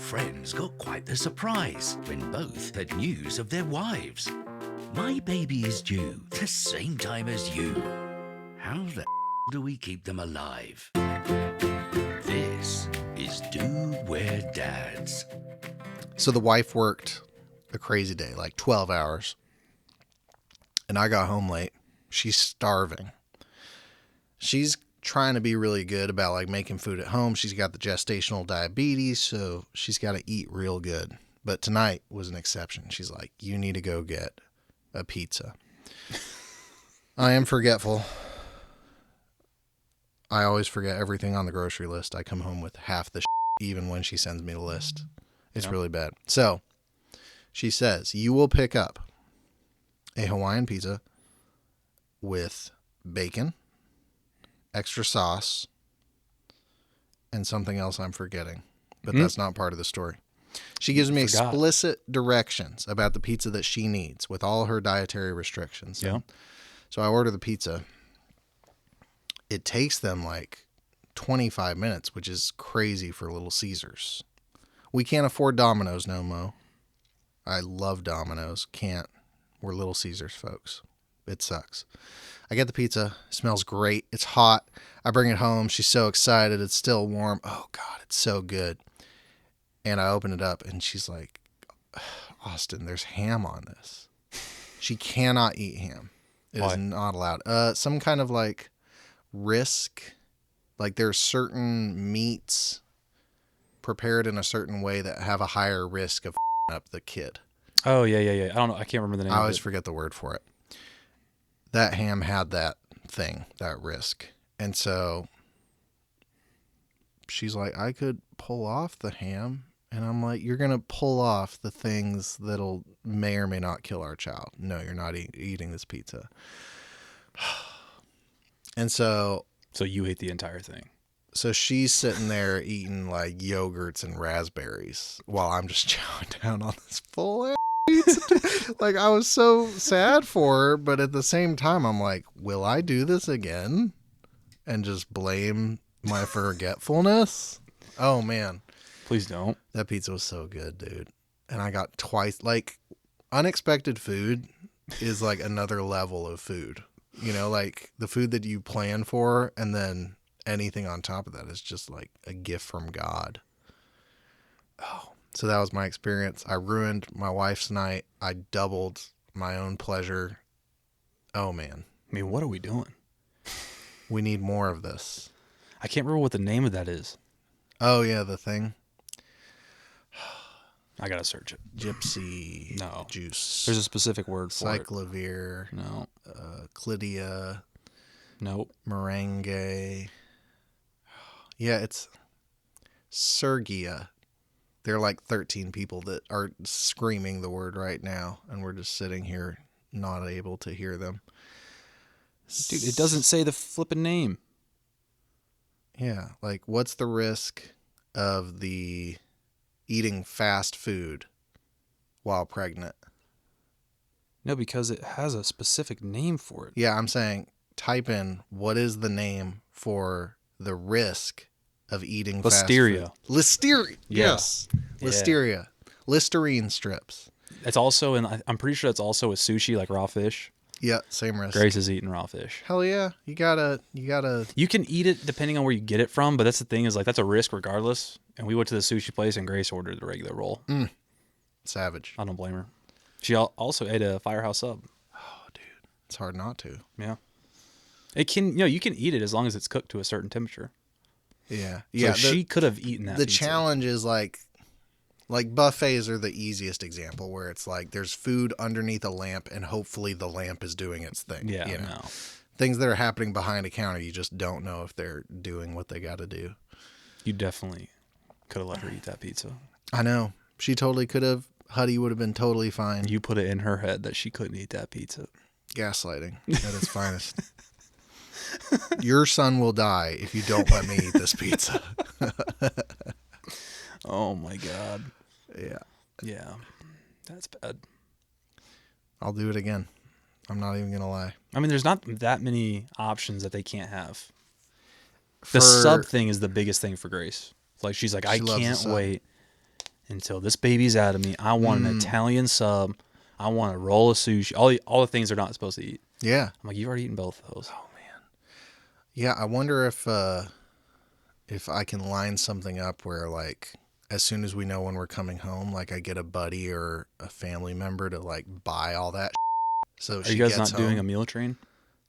friends got quite the surprise when both had news of their wives. My baby is due the same time as you. How the do we keep them alive? This is Do We're Dads. So the wife worked a crazy day, like 12 hours. And I got home late. She's starving. She's trying to be really good about like making food at home. She's got the gestational diabetes, so she's got to eat real good. But tonight was an exception. She's like, you need to go get a pizza. I am forgetful. I always forget everything on the grocery list. I come home with half the even when she sends me the list. It's really bad. So she says, you will pick up a Hawaiian pizza with bacon, extra sauce, and something else I'm forgetting. But that's not part of the story. She gives me explicit directions about the pizza that she needs with all her dietary restrictions. Yeah. So I order the pizza. It takes them like 25 minutes, which is crazy for Little Caesars. We can't afford Domino's no mo. I love Domino's. Can't. We're Little Caesars, folks. It sucks. I get the pizza. It smells great. It's hot. I bring it home. She's so excited. It's still warm. Oh, God, it's so good. And I open it up, and she's like, Austin, there's ham on this. She cannot eat ham. It is not allowed. Some kind of like risk. Like there's certain meats prepared in a certain way that have a higher risk of up the kid. Oh, yeah. I don't know. I can't remember the name I of always it. forget the word for it. That ham had that thing, that risk. And so she's like, I could pull off the ham. And I'm like, you're going to pull off the things that'll may or may not kill our child. No, you're not eating this pizza. And so you ate the entire thing. So she's sitting there eating like yogurts and raspberries while I'm just chowing down on this full ass pizza. Like I was so sad for her, but at the same time I'm like, will I do this again? And just blame my forgetfulness? Oh man. Please don't. That pizza was so good, dude. And I got twice, like unexpected food is like another level of food. You know, like the food that you plan for and then anything on top of that is just like a gift from God. Oh, so that was my experience. I ruined my wife's night. I doubled my own pleasure. Oh, man. I mean, what are we doing? We need more of this. I can't remember what the name of that is. Oh, yeah, the thing. I got to search it. Gypsy juice. There's a specific word for it. Cyclovir. No. Chlydia. Nope. Meringue. Yeah, it's Sergia. There are like 13 people that are screaming the word right now, and we're just sitting here not able to hear them. Dude, it doesn't say the flipping name. Yeah, like what's the risk of the eating fast food while pregnant? No, because it has a specific name for it. Yeah, I'm saying type in what is the name for the risk of eating Listeria. fast food. Listeria. Yeah. Yes. Listeria. Listerine strips. It's also, and I'm pretty sure it's also with sushi, like raw fish. Yeah, same risk. Grace is eating raw fish. Hell yeah. You gotta. You can eat it depending on where you get it from, but that's the thing is like that's a risk regardless. And we went to the sushi place and Grace ordered the regular roll. Savage. I don't blame her. She also ate a Firehouse sub. Oh, dude. It's hard not to. Yeah. It can, you can eat it as long as it's cooked to a certain temperature. Yeah. So Yeah. she could have eaten that The pizza. challenge is like buffets are the easiest example where it's like there's food underneath a lamp and hopefully the lamp is doing its thing. Yeah, you know? no. Things that are happening behind a counter, you just don't know if they're doing what they got to do. You definitely could have let her eat that pizza. I know. She totally could have. Huddy would have been totally fine. You put it in her head that she couldn't eat that pizza. Gaslighting at its finest. Your son will die if you don't let me eat this pizza. Oh my God. Yeah. Yeah. That's bad. I'll do it again. I'm not even going to lie. I mean, there's not that many options that they can't have. The sub thing is the biggest thing for Grace. Like, she's like, I She loves the can't sub. wait. until this baby's out of me. I want an Italian sub. I want a roll of sushi. All the things they're not supposed to eat. Yeah. I'm like, you've already eaten both of those. Oh man. Yeah, I wonder if I can line something up where like as soon as we know when we're coming home, like I get a buddy or a family member to like buy all that. So Are you guys not doing a meal train?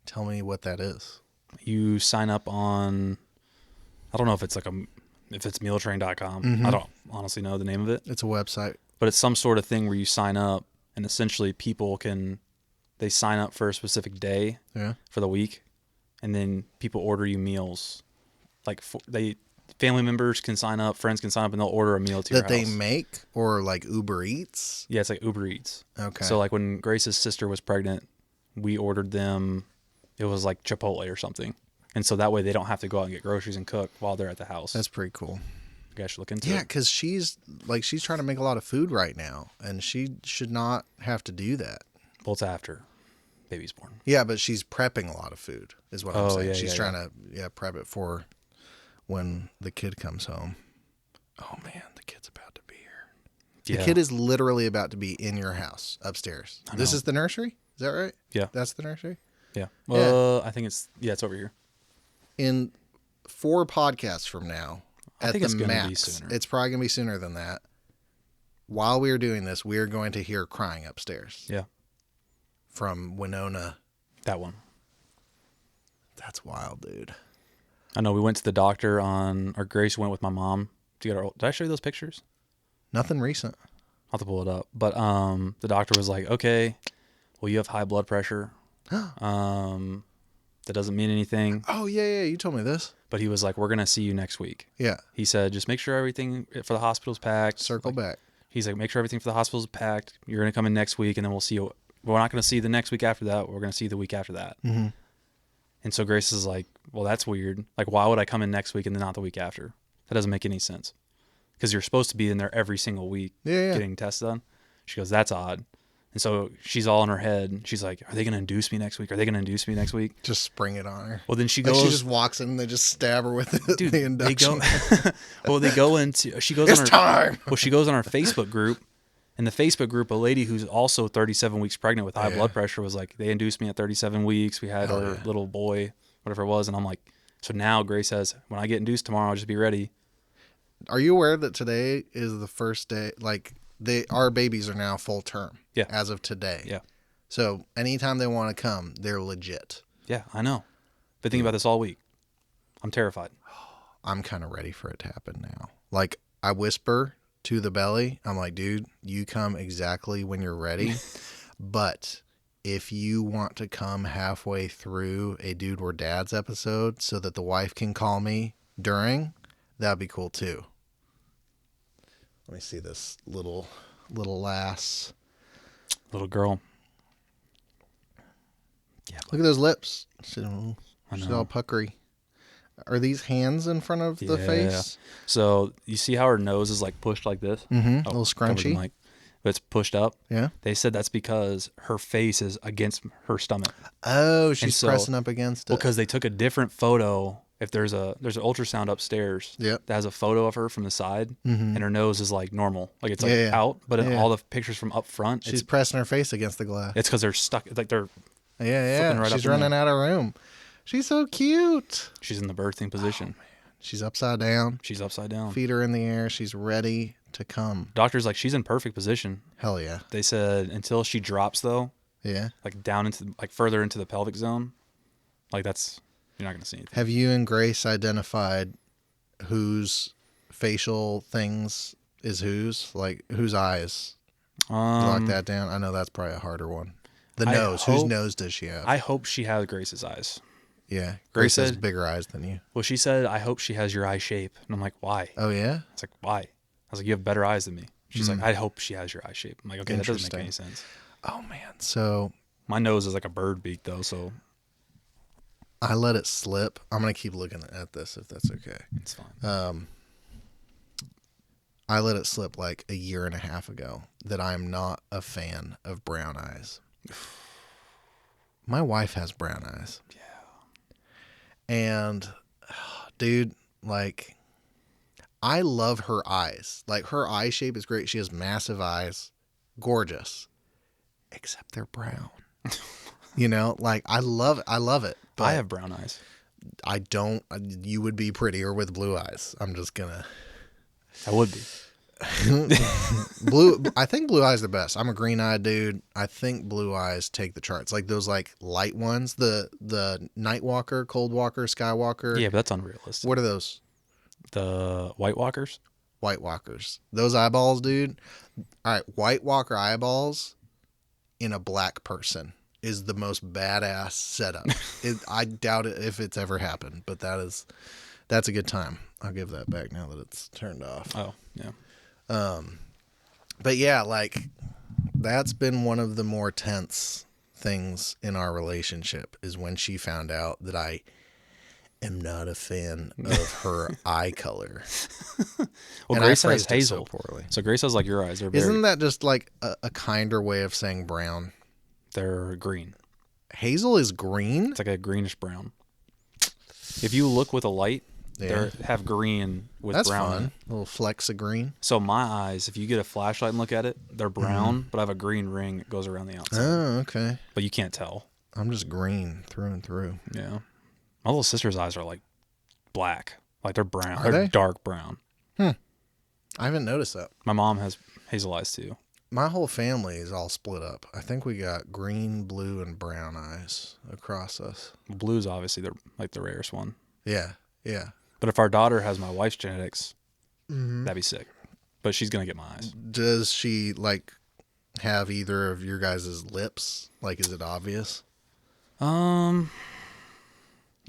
Tell me what that is. You sign up on, I don't know if it's like if it's mealtrain.com. I don't honestly know the name of it. It's a website. But it's some sort of thing where you sign up and essentially people they sign up for a specific day for the week, and then people order you meals. Like family members can sign up, friends can sign up, and they'll order a meal to your house. That they make or like Uber Eats? Yeah, it's like Uber Eats. Okay. So like when Grace's sister was pregnant, we ordered them, it was like Chipotle or something. And so that way they don't have to go out and get groceries and cook while they're at the house. That's pretty cool. You guys should look into it. Yeah, because she's trying to make a lot of food right now, and she should not have to do that. Well, it's after baby's born. Yeah, but she's prepping a lot of food, is what I'm saying. Yeah, she's trying to prep it for when the kid comes home. Oh man, the kid's about to be here. The kid is literally about to be in your house upstairs. This is the nursery? Is that right? Yeah. That's the nursery? Yeah. Well, I think it's over here. In 4 podcasts from now, I think it's going to be sooner. It's probably going to be sooner than that. While we are doing this, we are going to hear crying upstairs. Yeah. From Winona. That one. That's wild, dude. I know we went to the doctor Grace went with my mom to get did I show you those pictures? Nothing recent. I'll have to pull it up. But the doctor was like, okay, well, you have high blood pressure. That doesn't mean anything. Oh, yeah, you told me this. But he was like, we're going to see you next week. Yeah. He said, just make sure everything for the hospital's packed. Circle back. He's like, make sure everything for the hospital's packed. You're going to come in next week, and then we'll see you. We're not going to see the next week after that. We're going to see the week after that. Mm-hmm. And so Grace is like, well, that's weird. Like, why would I come in next week and then not the week after? That doesn't make any sense. Because you're supposed to be in there every single week getting tests done. She goes, that's odd. And so she's all in her head. She's like, are they going to induce me next week? Are they going to induce me next week? Just spring it on her. Well, then she goes. She just walks in and they just stab her with it. Dude, the induction. They go into. She goes. It's on her, time. Well, she goes on our Facebook group. In the Facebook group, a lady who's also 37 weeks pregnant with high blood pressure was like, they induced me at 37 weeks. We had our little boy, whatever it was. And I'm like, so now Grace says, when I get induced tomorrow, I'll just be ready. Are you aware that today is the first day? Like, our babies are now full term. Yeah. As of today. Yeah. So anytime they want to come, they're legit. Yeah, I know. Been thinking about this all week. I'm terrified. I'm kind of ready for it to happen now. Like, I whisper to the belly, I'm like, dude, you come exactly when you're ready. But if you want to come halfway through a Dude We're Dads episode so that the wife can call me during, that'd be cool too. Let me see this little lass. Little girl. Yeah. Look at those lips. She's I all puckery. Are these hands in front of the face? So you see how her nose is like pushed like this? Mm-hmm. A little scrunchy. But it's pushed up. Yeah. They said that's because her face is against her stomach. Oh, she's pressing up against it. Well, because they took a different photo. If there's an ultrasound upstairs that has a photo of her from the side, and her nose is like normal, like it's like out. But in all the pictures from up front, she's pressing her face against the glass. It's because they're stuck. Like they're right. She's running out of room. She's so cute. She's in the birthing position. Oh, man. She's upside down. She's upside down. Feet are in the air. She's ready to come. Doctor's like, she's in perfect position. Hell yeah. They said until she drops though. Yeah. Like down into like further into the pelvic zone. Like that's. You're not going to see anything. Have you and Grace identified whose facial things is whose? Like, whose eyes? Lock that down. I know that's probably a harder one. The nose. Whose nose does she have? I hope she has Grace's eyes. Yeah. Grace has bigger eyes than you. Well, she said, I hope she has your eye shape. And I'm like, why? Oh, yeah? It's like, why? I was like, you have better eyes than me. She's like, I hope she has your eye shape. I'm like, okay, that doesn't make any sense. Oh, man. So. My nose is like a bird beak, though, so. I let it slip. I'm going to keep looking at this if that's okay. It's fine. I let it slip like a year and a half ago that I am not a fan of brown eyes. My wife has brown eyes. Yeah. And, dude, like, I love her eyes. Like, her eye shape is great. She has massive eyes. Gorgeous. Except they're brown. You know, like, I love it. But I have brown eyes. I don't. You would be prettier with blue eyes. I'm just gonna. I would be. Blue. I think blue eyes the best. I'm a green eyed dude. I think blue eyes take the charts. Like those like light ones. The Night Walker, Cold Walker, Skywalker. Yeah, but that's unrealistic. What are those? The White Walkers. White Walkers. Those eyeballs, dude. All right, White Walker eyeballs in a black person is the most badass setup. I doubt it if it's ever happened, but that's a good time. I'll give that back now that it's turned off. Oh, yeah. But yeah, like that's been one of the more tense things in our relationship is when she found out that I am not a fan of her eye color. Well, and Grace I has phrased it hazel. so poorly. So Grace has like your eyes. They're Isn't that just like a kinder way of saying brown? They're green. Hazel is green? It's like a greenish brown. If you look with a light, they have green with That's brown. fun. A little flecks of green. So my eyes, if you get a flashlight and look at it, they're brown, but I have a green ring that goes around the outside. Oh, okay. But you can't tell. I'm just green through and through. Yeah. My little sister's eyes are like black. Like they're brown. Are They're they? dark brown. I haven't noticed that. My mom has hazel eyes too. My whole family is all split up. I think we got green, blue, and brown eyes across us. Blue's obviously the rarest one. Yeah, yeah. But if our daughter has my wife's genetics, that'd be sick. But she's gonna get my eyes. Does she like have either of your guys' lips? Like, is it obvious? You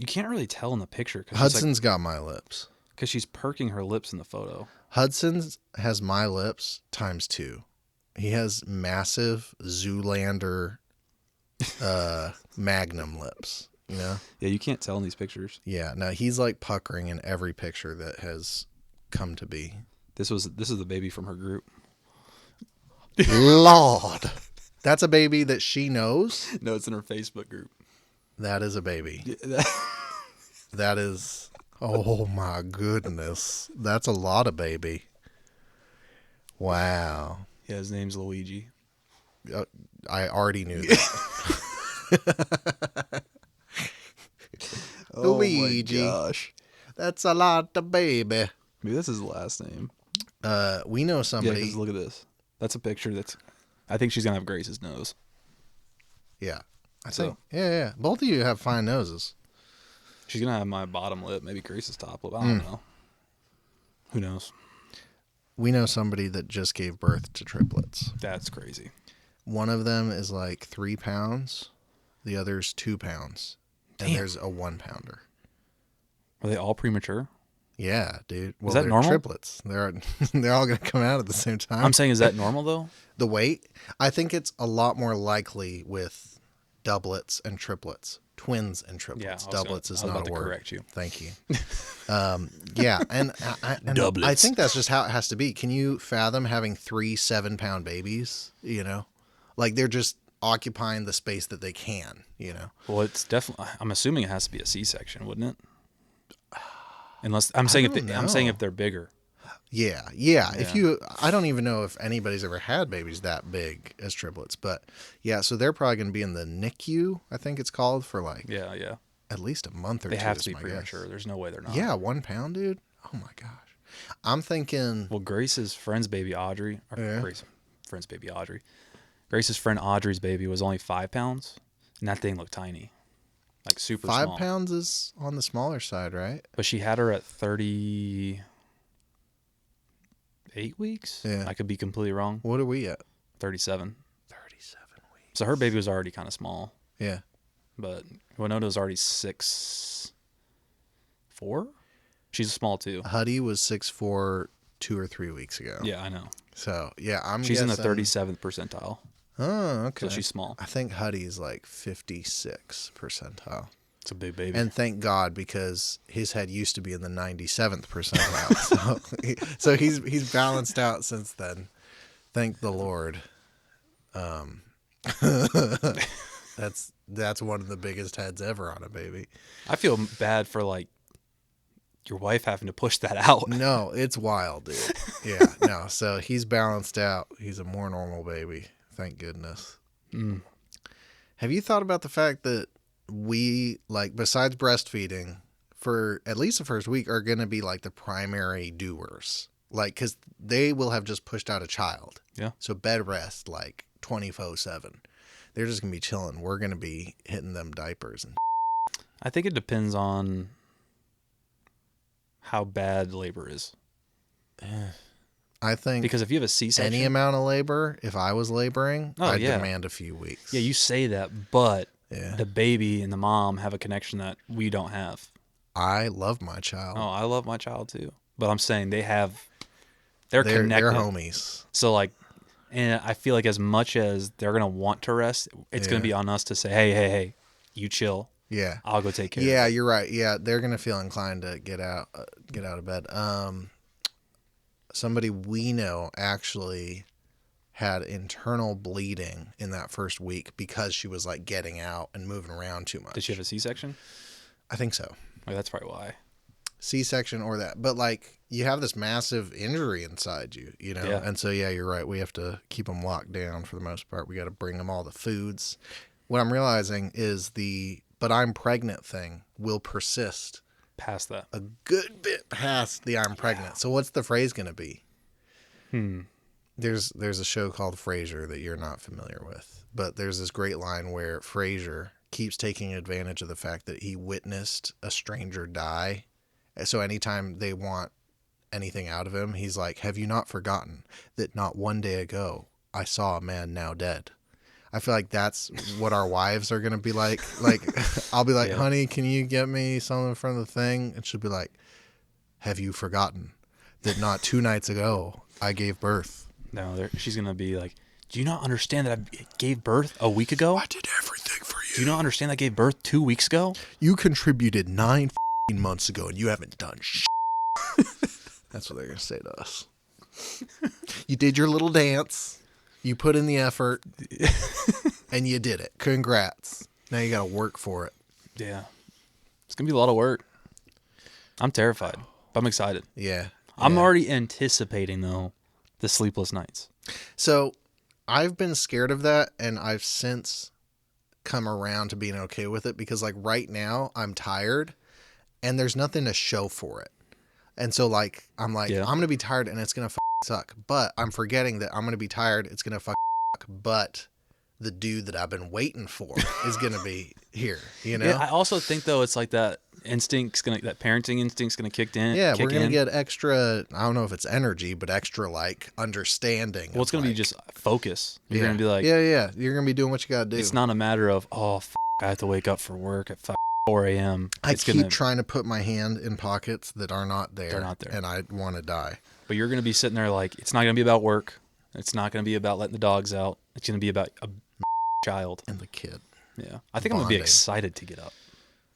can't really tell in the picture because Hudson's got my lips. she's perking her lips in the photo. Hudson's has my lips times 2. He has massive Zoolander Magnum lips, you know? Yeah, you can't tell in these pictures. Yeah, no, he's like puckering in every picture that has come to be. This is the baby from her group. Lord. That's a baby that she knows? No, it's in her Facebook group. That is a baby. That is, oh my goodness. That's a lot of baby. Wow. Yeah, his name's Luigi. I already knew that. Luigi. Oh my gosh. That's a lot of baby. Maybe that's his last name. We know Yeah, somebody. 'cause look at this. That's a picture I think she's going to have Grace's nose. Yeah. I So- think. Yeah. Both of you have fine noses. She's going to have my bottom lip, maybe Grace's top lip. I don't know. Who knows? We know somebody that just gave birth to triplets. That's crazy. One of them is like 3 pounds. The other's 2 pounds. And Damn. there's a 1 pounder. Are they all premature? Yeah, dude. Well, that they're normal? Triplets. They're all going to come out at the same time. I'm saying, is that normal though? The weight, I think it's a lot more likely with doublets and triplets. Twins and triplets. Doublets is not a word. Correct you. Thank you. Yeah, and I Doublets. think that's just how it has to be. Can you fathom having 3 7-pound babies? You know, like they're just occupying the space that they can. You know. Well, it's definitely. I'm assuming it has to be a C-section, wouldn't it? Unless I'm saying I'm saying if they're bigger. Yeah. I don't even know if anybody's ever had babies that big as triplets, but yeah, so they're probably going to be in the NICU, I think it's called, for like Yeah. at least a month or They two. have is to be my premature. guess. There's no way they're not. Yeah, 1 pound, dude. Oh my gosh. I'm thinking. Well, Grace's friend's baby Audrey. Grace's friend Audrey's baby was only 5 pounds, and that thing looked tiny, like super 5 small. pounds is on the smaller side, right? But she had her at 38 weeks. Yeah. I could be completely wrong. What are we at? 37. 37 weeks. So her baby was already kind of small, Yeah. but Winota's already 6'4". She's small too. Huddy was 6'4" 2 or 3 weeks ago. Yeah, I know. So yeah, I'm She's in the guessing- 37th percentile. Oh, okay. So she's small. I think Huddy's like 56 percentile. It's a big baby. And thank God, because his head used to be in the 97th percentile. so he's balanced out since then. Thank the Lord. That's one of the biggest heads ever on a baby. I feel bad for like your wife having to push that out. No, it's wild, dude. Yeah, no. So he's balanced out. He's a more normal baby. Thank goodness. Mm. Have you thought about the fact that we, like, besides breastfeeding, for at least the first week, are going to be like the primary doers? Like, because they will have just pushed out a child. Yeah. So bed rest, like 24/7. They're just going to be chilling. We're going to be hitting them diapers. And I think it depends on how bad labor is. I think Because if you have a C-section, any amount of labor, if I was laboring, I'd yeah. demand a few weeks. Yeah, you say that, but Yeah. the baby and the mom have a connection that we don't have. I love my child. Oh, I love my child too. But I'm saying they're connected. They're homies. So like, and I feel like as much as they're going to want to rest, it's going to be on us to say, hey, you chill. Yeah. I'll go take care of it. Yeah, you're right. Yeah, they're going to feel inclined to get out of bed. Somebody we know actually had internal bleeding in that first week because she was like getting out and moving around too much. Did she have a C-section? I think so. Like, that's probably why. C-section or that. But like you have this massive injury inside you, you know? Yeah. And so, yeah, you're right. We have to keep them locked down for the most part. We got to bring them all the foods. What I'm realizing is but I'm pregnant thing will persist Past that. a good bit past the I'm pregnant. So what's the phrase going to be? There's a show called Frasier that you're not familiar with, but there's this great line where Frasier keeps taking advantage of the fact that he witnessed a stranger die. So anytime they want anything out of him, he's like, have you not forgotten that not one day ago I saw a man now dead? I feel like that's what our wives are going to be like. Like, I'll be like, honey, can you get me something from the thing? And she'll be like, have you forgotten that not 2 nights ago I gave birth? No, she's going to be like, do you not understand that I gave birth a week ago? I did everything for you. Do you not understand that I gave birth 2 weeks ago? You contributed 9 months ago and you haven't done shit. That's what they're going to say to us. You did your little dance. You put in the effort. And you did it. Congrats. Now you got to work for it. Yeah. It's going to be a lot of work. I'm terrified, but I'm excited. Yeah. I'm already anticipating, though, the sleepless nights. So I've been scared of that, and I've since come around to being okay with it because, like, right now I'm tired, and there's nothing to show for it. And so, like, I'm like, I'm going to be tired, and it's going to suck. But I'm forgetting that I'm going to be tired. It's going to suck. But the dude that I've been waiting for is going to be here, you know? Yeah, I also think, though, it's like that parenting instinct's going to kick in. Yeah, we're going to get extra, I don't know if it's energy, but extra, like, understanding. Well, it's going to be just focus. You're going to be like... Yeah. You're going to be doing what you got to do. It's not a matter of, I have to wake up for work at 4 a.m. I keep trying to put my hand in pockets that are not there. They're not there. And I want to die. But you're going to be sitting there like, it's not going to be about work. It's not going to be about letting the dogs out. It's going to be about a child. And the kid. Yeah. I think I'm going to be excited to get up.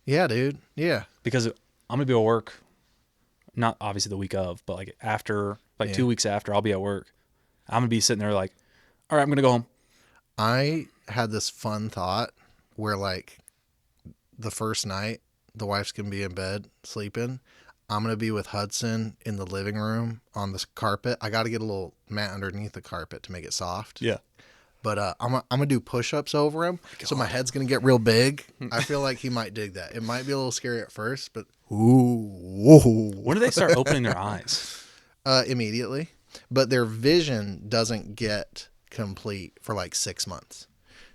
Yeah, dude. Yeah. Because I'm going to be at work, not obviously the week of, but like after, 2 weeks after, I'll be at work. I'm going to be sitting there like, all right, I'm going to go home. I had this fun thought where, like, the first night, the wife's going to be in bed sleeping. I'm going to be with Hudson in the living room on this carpet. I got to get a little mat underneath the carpet to make it soft. Yeah. But I'm going to do push-ups over him, so my head's going to get real big. I feel like he might dig that. It might be a little scary at first, but ooh. When do they start opening their eyes? Immediately. But their vision doesn't get complete for like 6 months.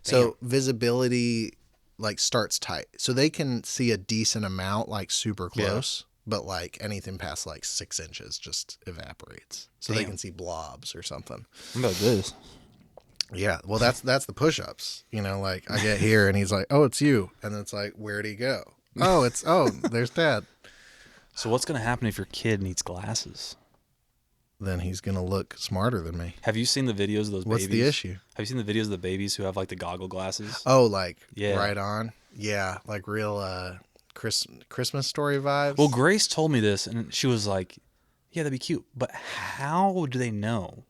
Damn. So visibility like starts tight. So they can see a decent amount, like super close. Yeah. But like anything past like 6 inches just evaporates. So Damn. They can see blobs or something. What about this? Yeah, well, that's the push-ups. You know, like I get here and he's like, "Oh, it's you," and then it's like, "Where'd he go?" There's Dad. So what's gonna happen if your kid needs glasses? Then he's gonna look smarter than me. Have you seen the videos of those babies? What's the issue? Have you seen the videos of the babies who have like the goggle glasses? Oh, like right on. Yeah, like real Christmas Story vibes. Well, Grace told me this, and she was like, "Yeah, that'd be cute." But how do they know?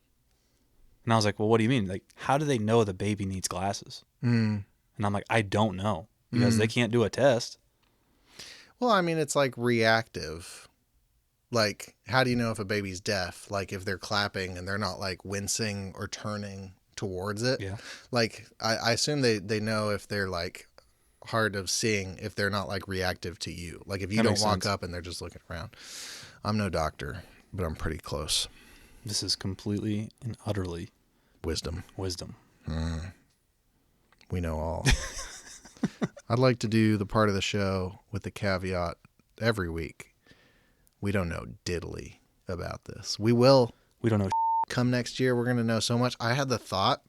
And I was like, well, what do you mean? Like, how do they know the baby needs glasses? And I'm like, I don't know because they can't do a test. Well, I mean, it's like reactive. Like, how do you know if a baby's deaf? Like, if they're clapping and they're not like wincing or turning towards it. Yeah. Like, I assume they know if they're like hard of seeing, if they're not like reactive to you. Like, if you don't walk up and they're just looking around. I'm no doctor, but I'm pretty close. This is completely and utterly wisdom. We know all. I'd like to do the part of the show with the caveat every week. We don't know diddly about this. We will. We don't know. Come next year, we're going to know so much. I had the thought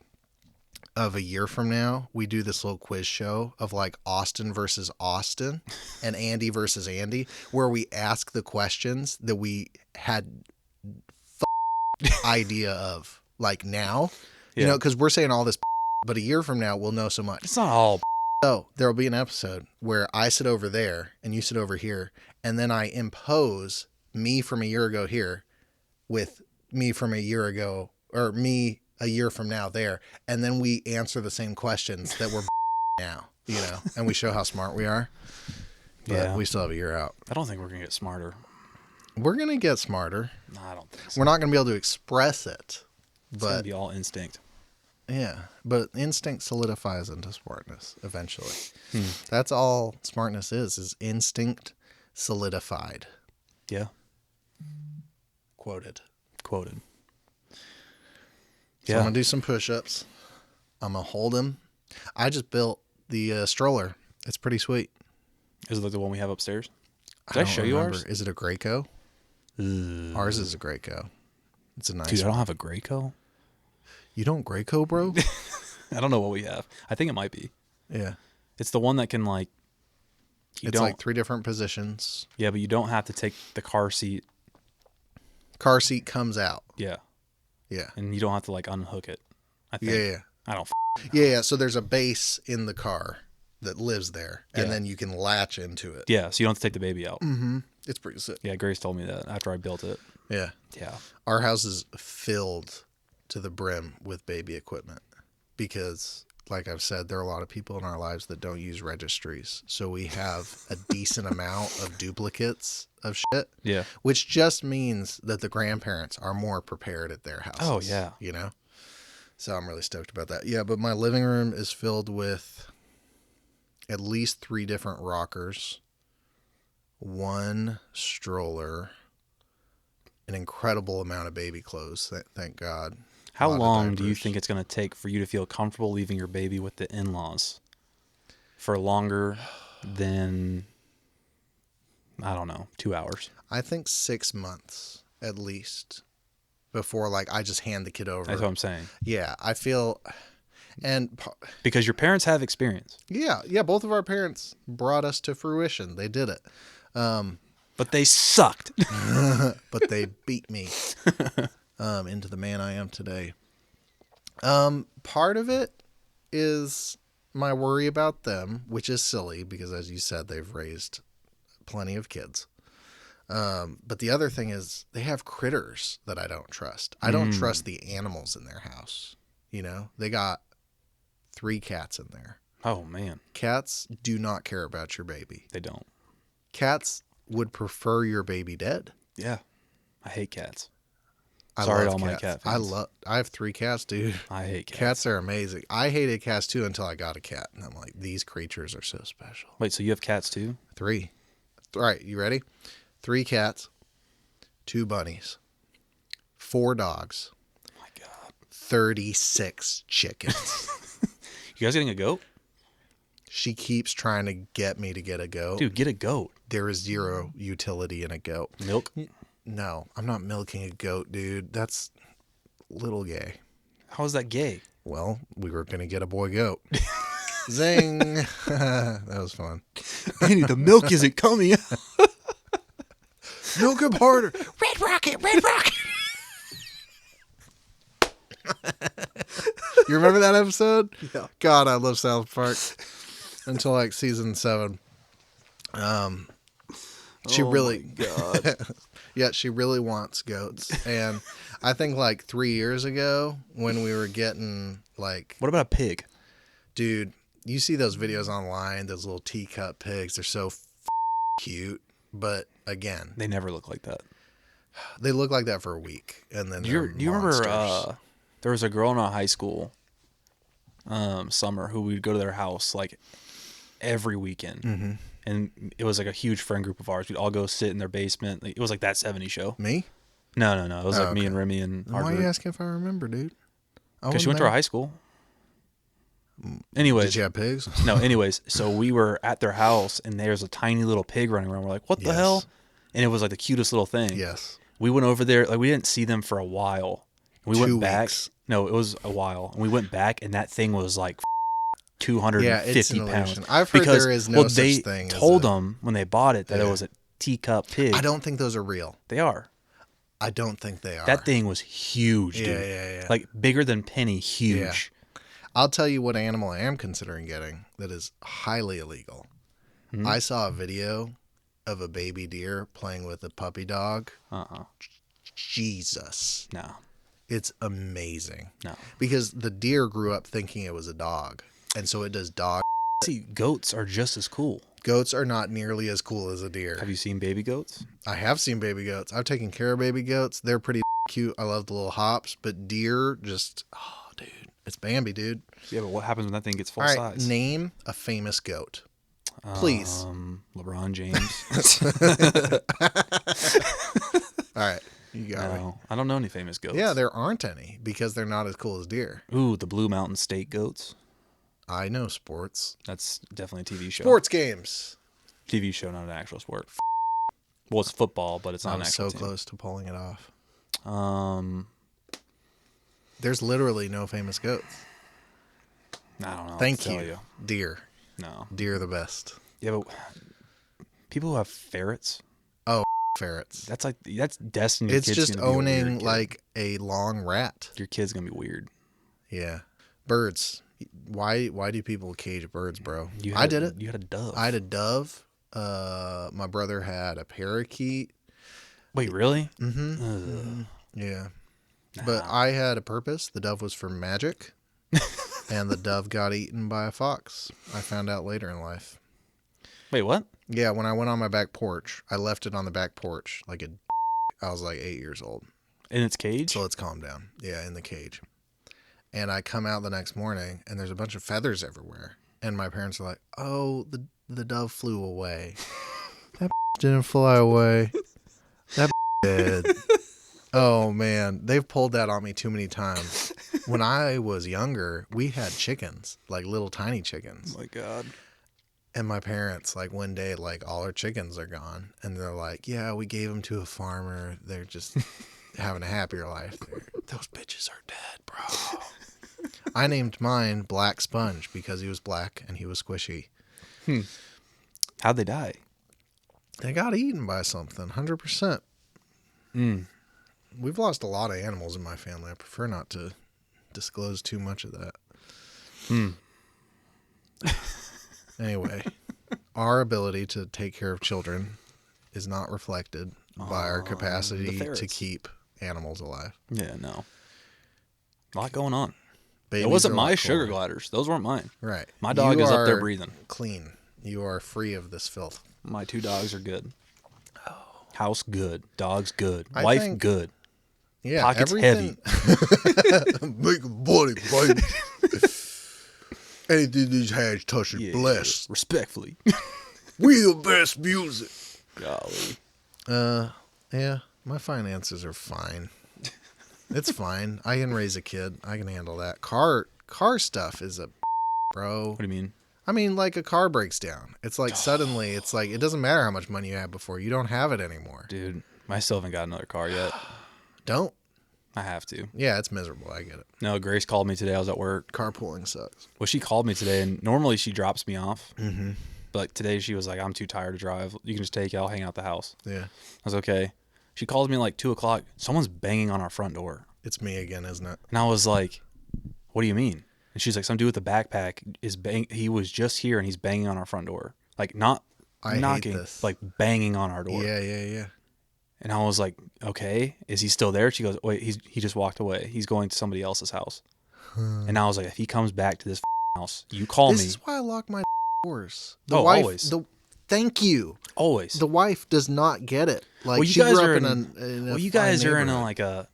of a year from now, we do this little quiz show of like Austin versus Austin and Andy versus Andy, where we ask the questions that we had idea of like now, you know, because we're saying all this, but a year from now, we'll know so much. It's not all. So there'll be an episode where I sit over there and you sit over here, and then I impose me from a year ago here with me from a year ago, or me a year from now there, and then we answer the same questions that we're now, you know, and we show how smart we are. But we still have a year out. I don't think we're going to get smarter. We're going to get smarter. No, I don't think so. We're not going to be able to express it. It's going to be all instinct. Yeah, but instinct solidifies into smartness eventually. That's all smartness is instinct solidified. Yeah. Quoted. So I'm going to do some push-ups. I'm going to hold him. I just built the stroller. It's pretty sweet. Is it like the one we have upstairs? Did I show you ours? Is it a Graco? Ours is a Graco. It's a nice Dude, I one. don't have a Graco. You don't Graco, bro? I don't know what we have. I think it might be. Yeah. It's the one that can like... It's like 3 different positions. Yeah, but you don't have to take the car seat. Car seat comes out. Yeah. Yeah. And you don't have to like unhook it. I think. Yeah. I don't Yeah. So there's a base in the car that lives there, and then you can latch into it. Yeah, so you don't have to take the baby out. Mm-hmm. It's pretty sick. Yeah, Grace told me that after I built it. Yeah. Yeah. Our house is filled to the brim with baby equipment because, like I've said, there are a lot of people in our lives that don't use registries. So we have a decent amount of duplicates of shit. Yeah. Which just means that the grandparents are more prepared at their houses. Oh, yeah. You know? So I'm really stoked about that. Yeah, but my living room is filled with at least 3 different rockers, 1 stroller, an incredible amount of baby clothes, thank God. How long do you think it's going to take for you to feel comfortable leaving your baby with the in-laws? For longer than, I don't know, 2 hours? I think 6 months at least before like I just hand the kid over. That's what I'm saying. Yeah, I feel... And because your parents have experience. Yeah, both of our parents brought us to fruition. They did it. But they sucked. But they beat me into the man I am today. Part of it is my worry about them, which is silly because, as you said, they've raised plenty of kids. But the other thing is they have critters that I don't trust. I don't trust the animals in their house. You know, they got 3 cats in there. Oh, man. Cats do not care about your baby. They don't. Cats would prefer your baby dead. Yeah. I hate cats. I Sorry to love all cats. my cat fans. I have 3 cats, dude. I hate cats. Cats are amazing. I hated cats too until I got a cat. And I'm like, these creatures are so special. Wait, so you have cats too? 3. All right, you ready? 3 cats, 2 bunnies, 4 dogs. Oh my God. 36 chickens. You guys getting a goat? She keeps trying to get me to get a goat. Dude, get a goat. There is 0 utility in a goat. Milk? No, I'm not milking a goat, dude. That's little gay. How is that gay? Well, we were going to get a boy goat. Zing. That was fun. Andy, the milk isn't coming out. Milk him harder. Red Rocket, Red Rocket. You remember that episode? Yeah. God, I love South Park. Until like season 7. She really, God. Yeah, she really wants goats. And I think like 3 years ago when we were getting like, What about a pig? dude, you see those videos online, those little teacup pigs. They're so cute. But again, They never look like that. They look like that for a week, and then Do you remember there was a girl in our high school summer who we'd go to their house like every weekend. Mm-hmm. And it was like a huge friend group of ours. We'd all go sit in their basement. It was like That 70s Show. Me? No. It was like me and Remy and our Why group. are you asking if I remember, dude? Because she went to our high school. Anyways. Did you have pigs? No, anyways. So we were at their house, and there's a tiny little pig running around. We're like, what the hell? And it was like the cutest little thing. Yes. We went over there. Like, we didn't see them for a while. We went back. Weeks. No, it was a while. And we went back, and that thing was like 250 pounds. I've heard there is no such thing. They told them when they bought it that it was a teacup pig. I don't think those are real. They are. I don't think they are. That thing was huge, dude. Yeah. Like bigger than Penny, huge. Yeah. I'll tell you what animal I am considering getting that is highly illegal. Mm-hmm. I saw a video of a baby deer playing with a puppy dog. Jesus. No. It's amazing. No. Because the deer grew up thinking it was a dog. And so it does dog. See, goats are just as cool. Goats are not nearly as cool as a deer. Have you seen baby goats? I have seen baby goats. I've taken care of baby goats. They're pretty cute. I love the little hops. But deer just, oh, dude. It's Bambi, dude. Yeah, but what happens when that thing gets full All right, size? Name a famous goat. Please. LeBron James. All right. You got me. I don't know any famous goats. Yeah, there aren't any because they're not as cool as deer. Ooh, the Blue Mountain State goats. I know sports. That's definitely a TV show. Sports games. TV show, not an actual sport. Well, it's football, but it's not an actual so team. close to pulling it off. There's literally no famous goats. I don't know. Thank you. Deer. No. Deer the best. Yeah, but people who have ferrets. Oh, ferrets. That's destined. It's just owning like a long rat. Your kid's gonna be weird. Yeah. Birds. Why do people cage birds, bro? I did it. You had a dove. I had a dove. My brother had a parakeet. Wait, really? Mm-hmm. Yeah. Nah. But I had a purpose. The dove was for magic. And the dove got eaten by a fox. I found out later in life. Wait, what? Yeah, when I went on my back porch, I left it on the back porch like I was like 8 years old. In its cage? So it's calmed down. Yeah, in the cage. And I come out the next morning, and there's a bunch of feathers everywhere. And my parents are like, oh, the dove flew away. That didn't fly away. That did. Oh, man. They've pulled that on me too many times. When I was younger, we had chickens, like little tiny chickens. Oh, my God. And my parents, like one day, like all our chickens are gone. And they're like, yeah, we gave them to a farmer. They're just having a happier life. Those bitches are dead, bro. I named mine Black Sponge because he was black and he was squishy. How'd they die? They got eaten by something, 100%. We've lost a lot of animals in my family. I prefer not to disclose too much of that. Anyway, our ability to take care of children is not reflected by our capacity to keep animals alive. Yeah, no. A lot going on. Babies it wasn't are my like sugar gold. gliders. Those weren't mine. Right. My dog is up there breathing. Clean. You are free of this filth. My 2 dogs are good. House good. Dogs good. I Wife think- good. Yeah, Pockets everything. Make a buddy, baby. Anything these hands touch is blessed. Respectfully. We the best music. Golly. Yeah, my finances are fine. It's fine. I can raise a kid. I can handle that. Car stuff is a bro. What do you mean? I mean, like a car breaks down. It's like suddenly, it's like, it doesn't matter how much money you had before. You don't have it anymore. Dude, I still haven't got another car yet. Don't? I have to. Yeah, it's miserable. I get it. No, Grace called me today. I was at work. Carpooling sucks. Well, she called me today, and normally she drops me off. Mm-hmm. But today she was like, I'm too tired to drive. You can just take it. I'll hang out the house. Yeah. I was okay. She calls me like 2 o'clock. Someone's banging on our front door. It's me again, isn't it? And I was like, what do you mean? And she's like, some dude with a backpack he was just here and he's banging on our front door. Like not knocking, hate this. like banging on our door. Yeah. And I was like, okay, is he still there? She goes, wait, he just walked away. He's going to somebody else's house. And I was like, if he comes back to this house, you call me. This is why I lock my doors. Always. Thank you. Always. The wife does not get it. Like, Well, you she guys grew are up in. a Well, you guys fine are in neighborhood.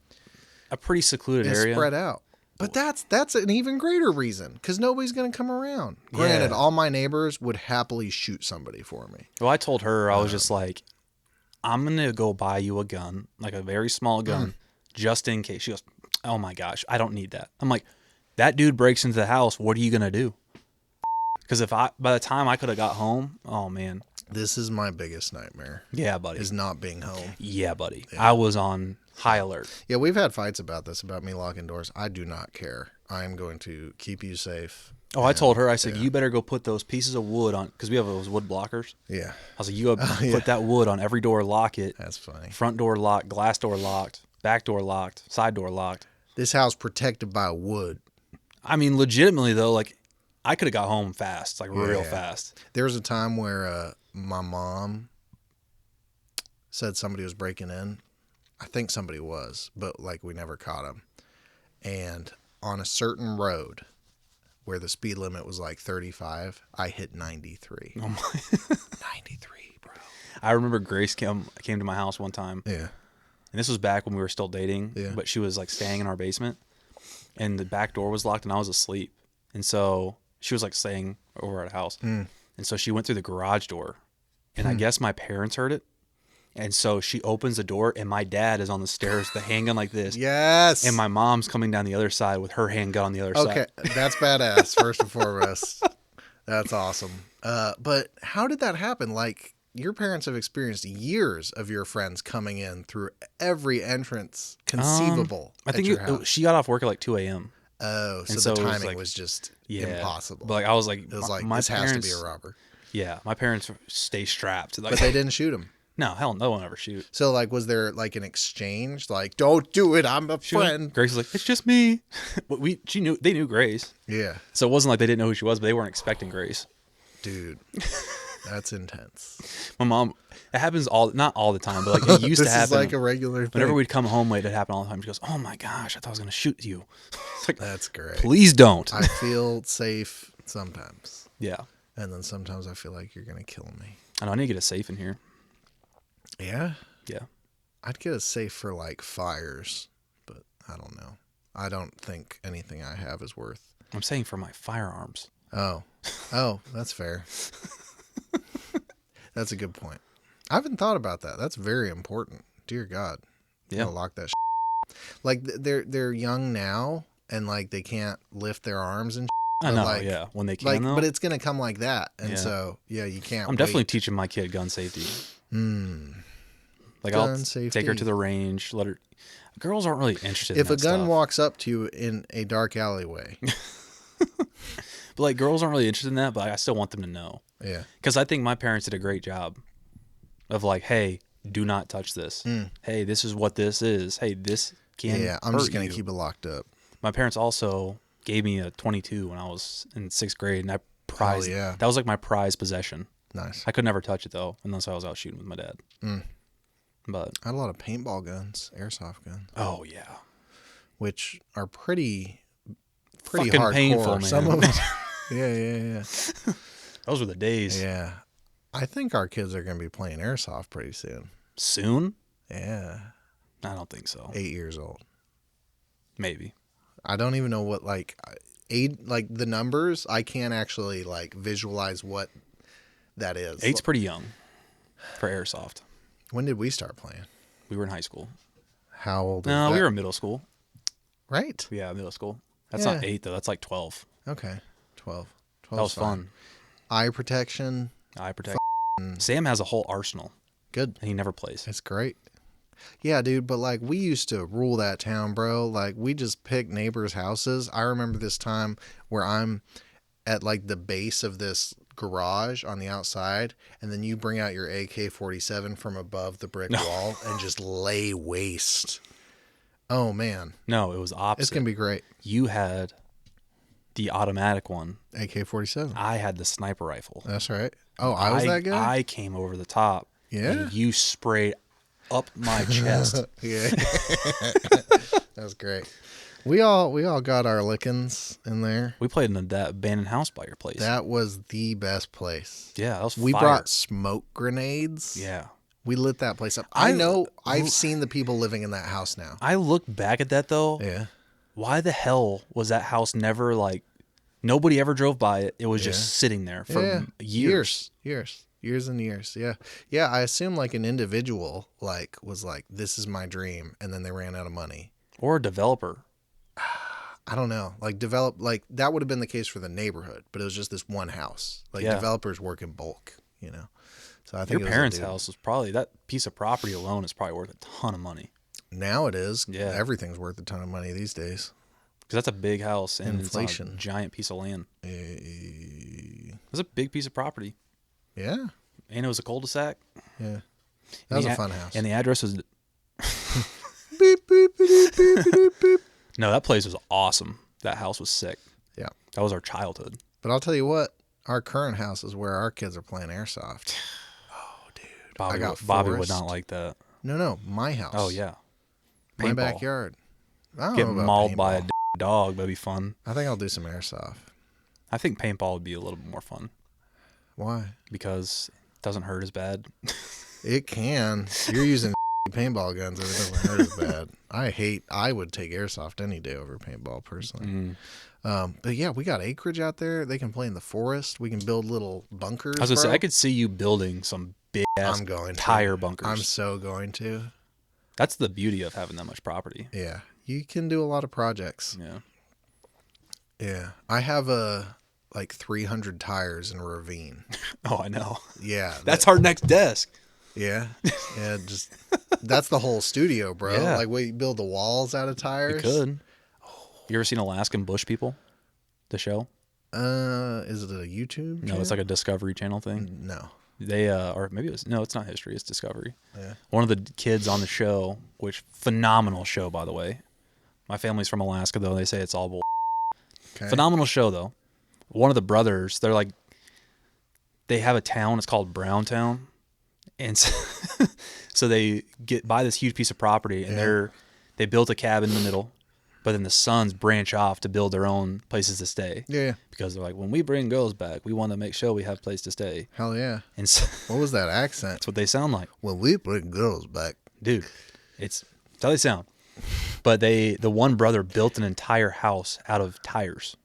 a pretty secluded It's area. spread out. But that's an even greater reason, because nobody's going to come around. Granted, Yeah. all my neighbors would happily shoot somebody for me. Well, I told her, I was just like, I'm going to go buy you a gun, like a very small gun, just in case. She goes, oh my gosh, I don't need that. I'm like, that dude breaks into the house. What are you going to do? Because by the time I could have got home, oh man. This is my biggest nightmare. Yeah, buddy. Is not being home. Yeah, buddy. Yeah. I was on high alert. Yeah, we've had fights about this, about me locking doors. I do not care. I am going to keep you safe. Oh, I told her, I said, you better go put those pieces of wood on, because we have those wood blockers. Yeah. I was like, you go put that wood on every door, lock it. That's funny. Front door locked, glass door locked, back door locked, side door locked. This house protected by wood. I mean, legitimately, though, like, I could have got home fast, like real fast. There was a time where my mom said somebody was breaking in. I think somebody was, but like we never caught them. And on a certain road where the speed limit was like 35, I hit 93. Oh my. 93, bro. I remember Grace came to my house one time. Yeah. And this was back when we were still dating, but she was like staying in our basement and the back door was locked and I was asleep. And so she was like staying over at a house. And so she went through the garage door and I guess my parents heard it. And so she opens the door and my dad is on the stairs with the handgun like this. Yes. And my mom's coming down the other side with her handgun on the other side. Okay. That's badass, first and foremost. That's awesome. But how did that happen? Like, your parents have experienced years of your friends coming in through every entrance conceivable. I think she got off work at like 2 a.m. Oh, so the timing was just impossible. But like, I was like, it was like, my this parents, has to be a robber. Yeah, my parents stay strapped. Like, but they didn't shoot him. No, hell, no one ever shoot. So like, was there like an exchange? Like, don't do it. I'm a friend. Grace was like, it's just me. But they knew Grace. Yeah. So it wasn't like they didn't know who she was, but they weren't expecting Grace. Dude, that's intense. My mom, it happens not all the time, but like it used to happen. This is like a regular thing. Whenever we'd come home late, it happened all the time. She goes, oh my gosh, I thought I was going to shoot you. It's like, that's great. Please don't. I feel safe sometimes. Yeah. And then sometimes I feel like you're going to kill me. I know, I need to get a safe in here. Yeah? Yeah. I'd get a safe for like fires, but I don't know. I don't think anything I have is worth. I'm saying for my firearms. Oh, that's fair. That's a good point. I haven't thought about that. That's very important. Dear God. Yeah. Lock that Like they're young now and like they can't lift their arms and I know, like, yeah. When they can, though. But it's going to come like that. And so, yeah, you can't I'm definitely teaching my kid gun safety. Like, I'll take her to the range, let her... Girls aren't really interested in that If a gun stuff. walks up to you in a dark alleyway. But, like, girls aren't really interested in that, but I still want them to know. Yeah. Because I think my parents did a great job of, like, hey, do not touch this. Hey, this is what this is. Hey, this can Yeah, I'm hurt just going you. to keep it locked up. My parents also gave me a .22 when I was in 6th grade, and I prized yeah. That was, like, my prized possession. Nice. I could never touch it, though, unless I was out shooting with my dad. But I had a lot of paintball guns, airsoft guns. Oh, yeah. Which are pretty Fucking hardcore. painful, man. Some of them. Yeah. Those were the days. Yeah. I think our kids are going to be playing airsoft pretty soon. Soon? Yeah. I don't think so. 8 years old. Maybe. I don't even know what like the numbers. I can't actually like visualize what that is. 8's pretty young for airsoft. When did we start playing? We were in high school. How old? No, was that? we were in middle school. Right. Yeah, middle school. That's not 8 though. That's like 12. Okay. 12. That was fun. Eye protection. Eye protection. Sam has a whole arsenal. Good. And he never plays. It's great. Yeah, dude, but like we used to rule that town, bro. Like we just picked neighbors' houses. I remember this time where I'm at like the base of this garage on the outside, and then you bring out your AK-47 from above the brick wall and just lay waste. Oh man. No, it was opposite. It's gonna be great. You had the automatic one. AK-47. I had the sniper rifle. That's right. Oh, I was that guy? I came over the top. Yeah. And you sprayed up my chest. Yeah. That was great. We all got our lickings in there. We played in that abandoned house by your place. That was the best place. Yeah, that was We fire. brought smoke grenades. Yeah. We lit that place up. I know I've seen the people living in that house now. I look back at that though. Yeah. Why the hell was that house never like nobody ever drove by it? It was just sitting there for years. Years and years. Yeah. Yeah, I assume like an individual like was like, this is my dream, and then they ran out of money. Or a developer. I don't know. Like that would have been the case for the neighborhood, but it was just this one house. Like developers work in bulk, you know. So I think your parents' house was probably that piece of property alone is probably worth a ton of money. Now it is. Yeah. Everything's worth a ton of money these days. Because that's a big house and Inflation. It's on a giant piece of land. It was a big piece of property. Yeah. And it was a cul-de-sac. Yeah. That was a fun house. And the address was... Beep, beep, beep, beep, beep, beep. No, that place was awesome. That house was sick. Yeah. That was our childhood. But I'll tell you what, our current house is where our kids are playing airsoft. Oh, dude. Bobby would not like that. No, my house. Oh, yeah. My Paintball. backyard. I don't Get know about mauled paintball. by a dog. That'd be fun. I think I'll do some airsoft. I think paintball would be a little bit more fun. Why? Because it doesn't hurt as bad. It can. You're using paintball guns and it doesn't hurt as bad. I would take airsoft any day over paintball personally. But yeah, we got acreage out there. They can play in the forest. We can build little bunkers. I was going to say, I could see you building some big ass tire bunkers. I'm so going to. That's the beauty of having that much property. Yeah. You can do a lot of projects. Yeah. Yeah. I have like 300 tires in a ravine. Oh, I know. Yeah. That's our next desk. Yeah. Yeah. That's the whole studio, bro. Yeah. Like we build the walls out of tires. You could. You ever seen Alaskan Bush People? The show? Is it a YouTube channel? No, it's like a Discovery Channel thing. No. They or maybe it's not History, it's Discovery. Yeah. One of the kids on the show, which phenomenal show by the way. My family's from Alaska though. They say it's all bull. Okay. Phenomenal show though. One of the brothers, they have a town, it's called Browntown. And so they buy this huge piece of property and they built a cabin in the middle. But then the sons branch off to build their own places to stay. Yeah. Because they're like, when we bring girls back, we want to make sure we have a place to stay. Hell yeah. And so, what was that accent? That's what they sound like. When we bring girls back. Dude, that's how they sound. But the one brother built an entire house out of tires.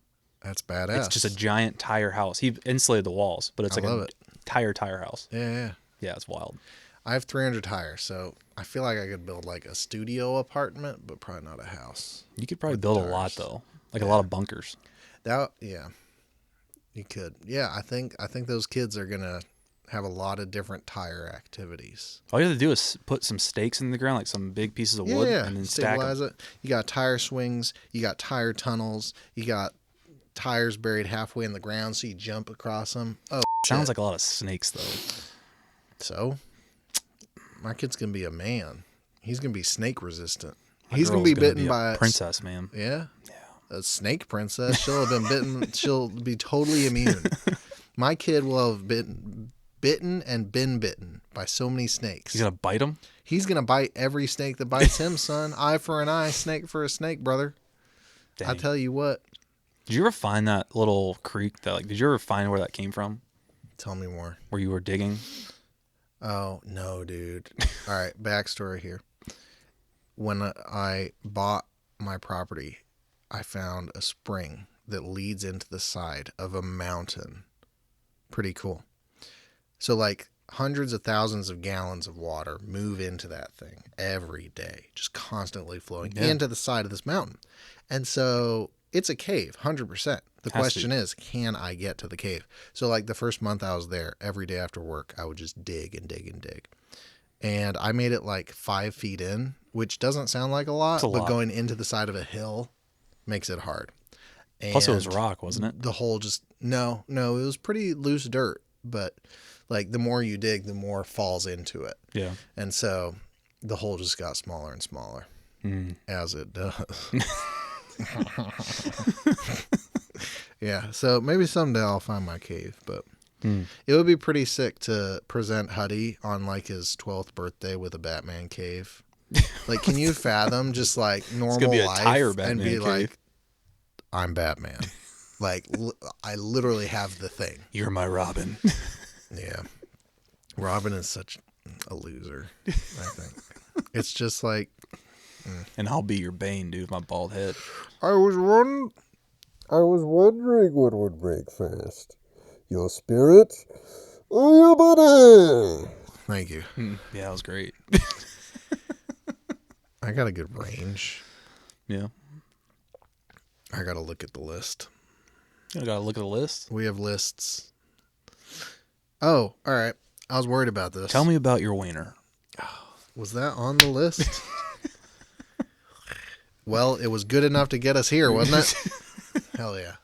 That's badass. It's just a giant tire house. He insulated the walls, but it's like a tire house. Yeah. Yeah, it's wild. I have 300 tires, so I feel like I could build like a studio apartment, but probably not a house. You could probably build a lot though, like a lot of bunkers. You could. Yeah, I think those kids are gonna have a lot of different tire activities. All you have to do is put some stakes in the ground, like some big pieces of wood, and then stabilize it. You got tire swings, you got tire tunnels, you got tires buried halfway in the ground, so you jump across them. Oh, sounds like a lot of snakes though. So. My kid's gonna be a man. He's gonna be snake resistant. He's gonna be bitten by a princess, man. Yeah. A snake princess. She'll have been bitten. She'll be totally immune. My kid will have bitten and been bitten by so many snakes. He's gonna bite him. He's gonna bite every snake that bites him, son. Eye for an eye, snake for a snake, brother. Dang. I tell you what. Did you ever find that little creek did you ever find where that came from? Tell me more. Where you were digging? Oh, no, dude. All right, backstory here. When I bought my property, I found a spring that leads into the side of a mountain. Pretty cool. So, like, hundreds of thousands of gallons of water move into that thing every day, just constantly flowing into the side of this mountain. And so it's a cave, 100%. The question is, can I get to the cave? So like the first month I was there, every day after work, I would just dig and dig and dig. And I made it like 5 feet in, which doesn't sound like a lot, but going into the side of a hill makes it hard. And plus it was rock, wasn't it? The hole just, no, it was pretty loose dirt, but like the more you dig, the more falls into it. Yeah. And so the hole just got smaller and smaller, as it does. Yeah, so maybe someday I'll find my cave, but it would be pretty sick to present Huddy on like his 12th birthday with a Batman cave. Like, can you fathom just like normal gonna be a life tire and Batman be cave. like, I'm Batman. Like, I literally have the thing. You're my Robin. Yeah. Robin is such a loser, I think. It's just like... And I'll be your Bane, dude, with my bald head. I was wondering what would break first. Your spirit or your body? Thank you. Yeah, that was great. I got a good range. Yeah. I got to look at the list. You gotta look at the list. We have lists. Oh, all right. I was worried about this. Tell me about your wiener. Was that on the list? Well, it was good enough to get us here, wasn't it? Hell yeah.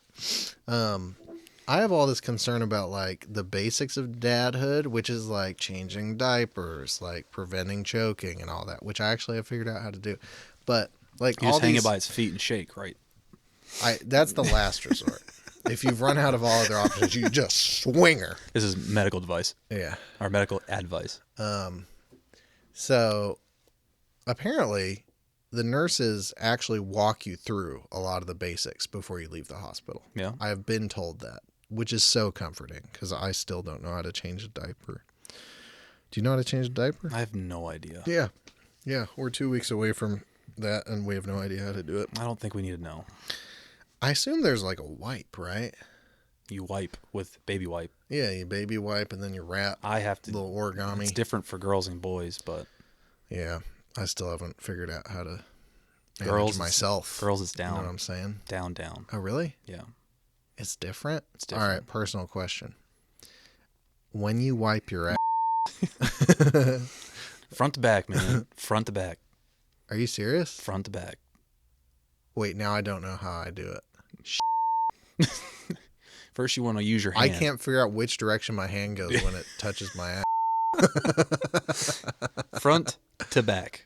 I have all this concern about like the basics of dadhood, which is like changing diapers, like preventing choking and all that, which I actually have figured out how to do. But like You all just hang these, it by its feet and shake, right? that's the last resort. If you've run out of all other options, you just swing her. This is medical advice. Yeah. Or medical advice. So apparently the nurses actually walk you through a lot of the basics before you leave the hospital. Yeah. I have been told that, which is so comforting because I still don't know how to change a diaper. Do you know how to change a diaper? I have no idea. Yeah. Yeah. We're 2 weeks away from that and we have no idea how to do it. I don't think we need to know. I assume there's like a wipe, right? You wipe with baby wipe. Yeah, you baby wipe and then you wrap. I have to. Little origami. It's different for girls and boys, but Yeah. I still haven't figured out how to manage girls myself. Girls, it's You know what down, I'm saying? down. Oh, really? Yeah. It's different? It's different. All right, personal question. When you wipe your ass, Front to back, man. Front to back. are you serious? Front to back. Wait, now I don't know how I do it. First, you want to use your hand. I can't figure out which direction my hand goes when it touches my ass. Front to back.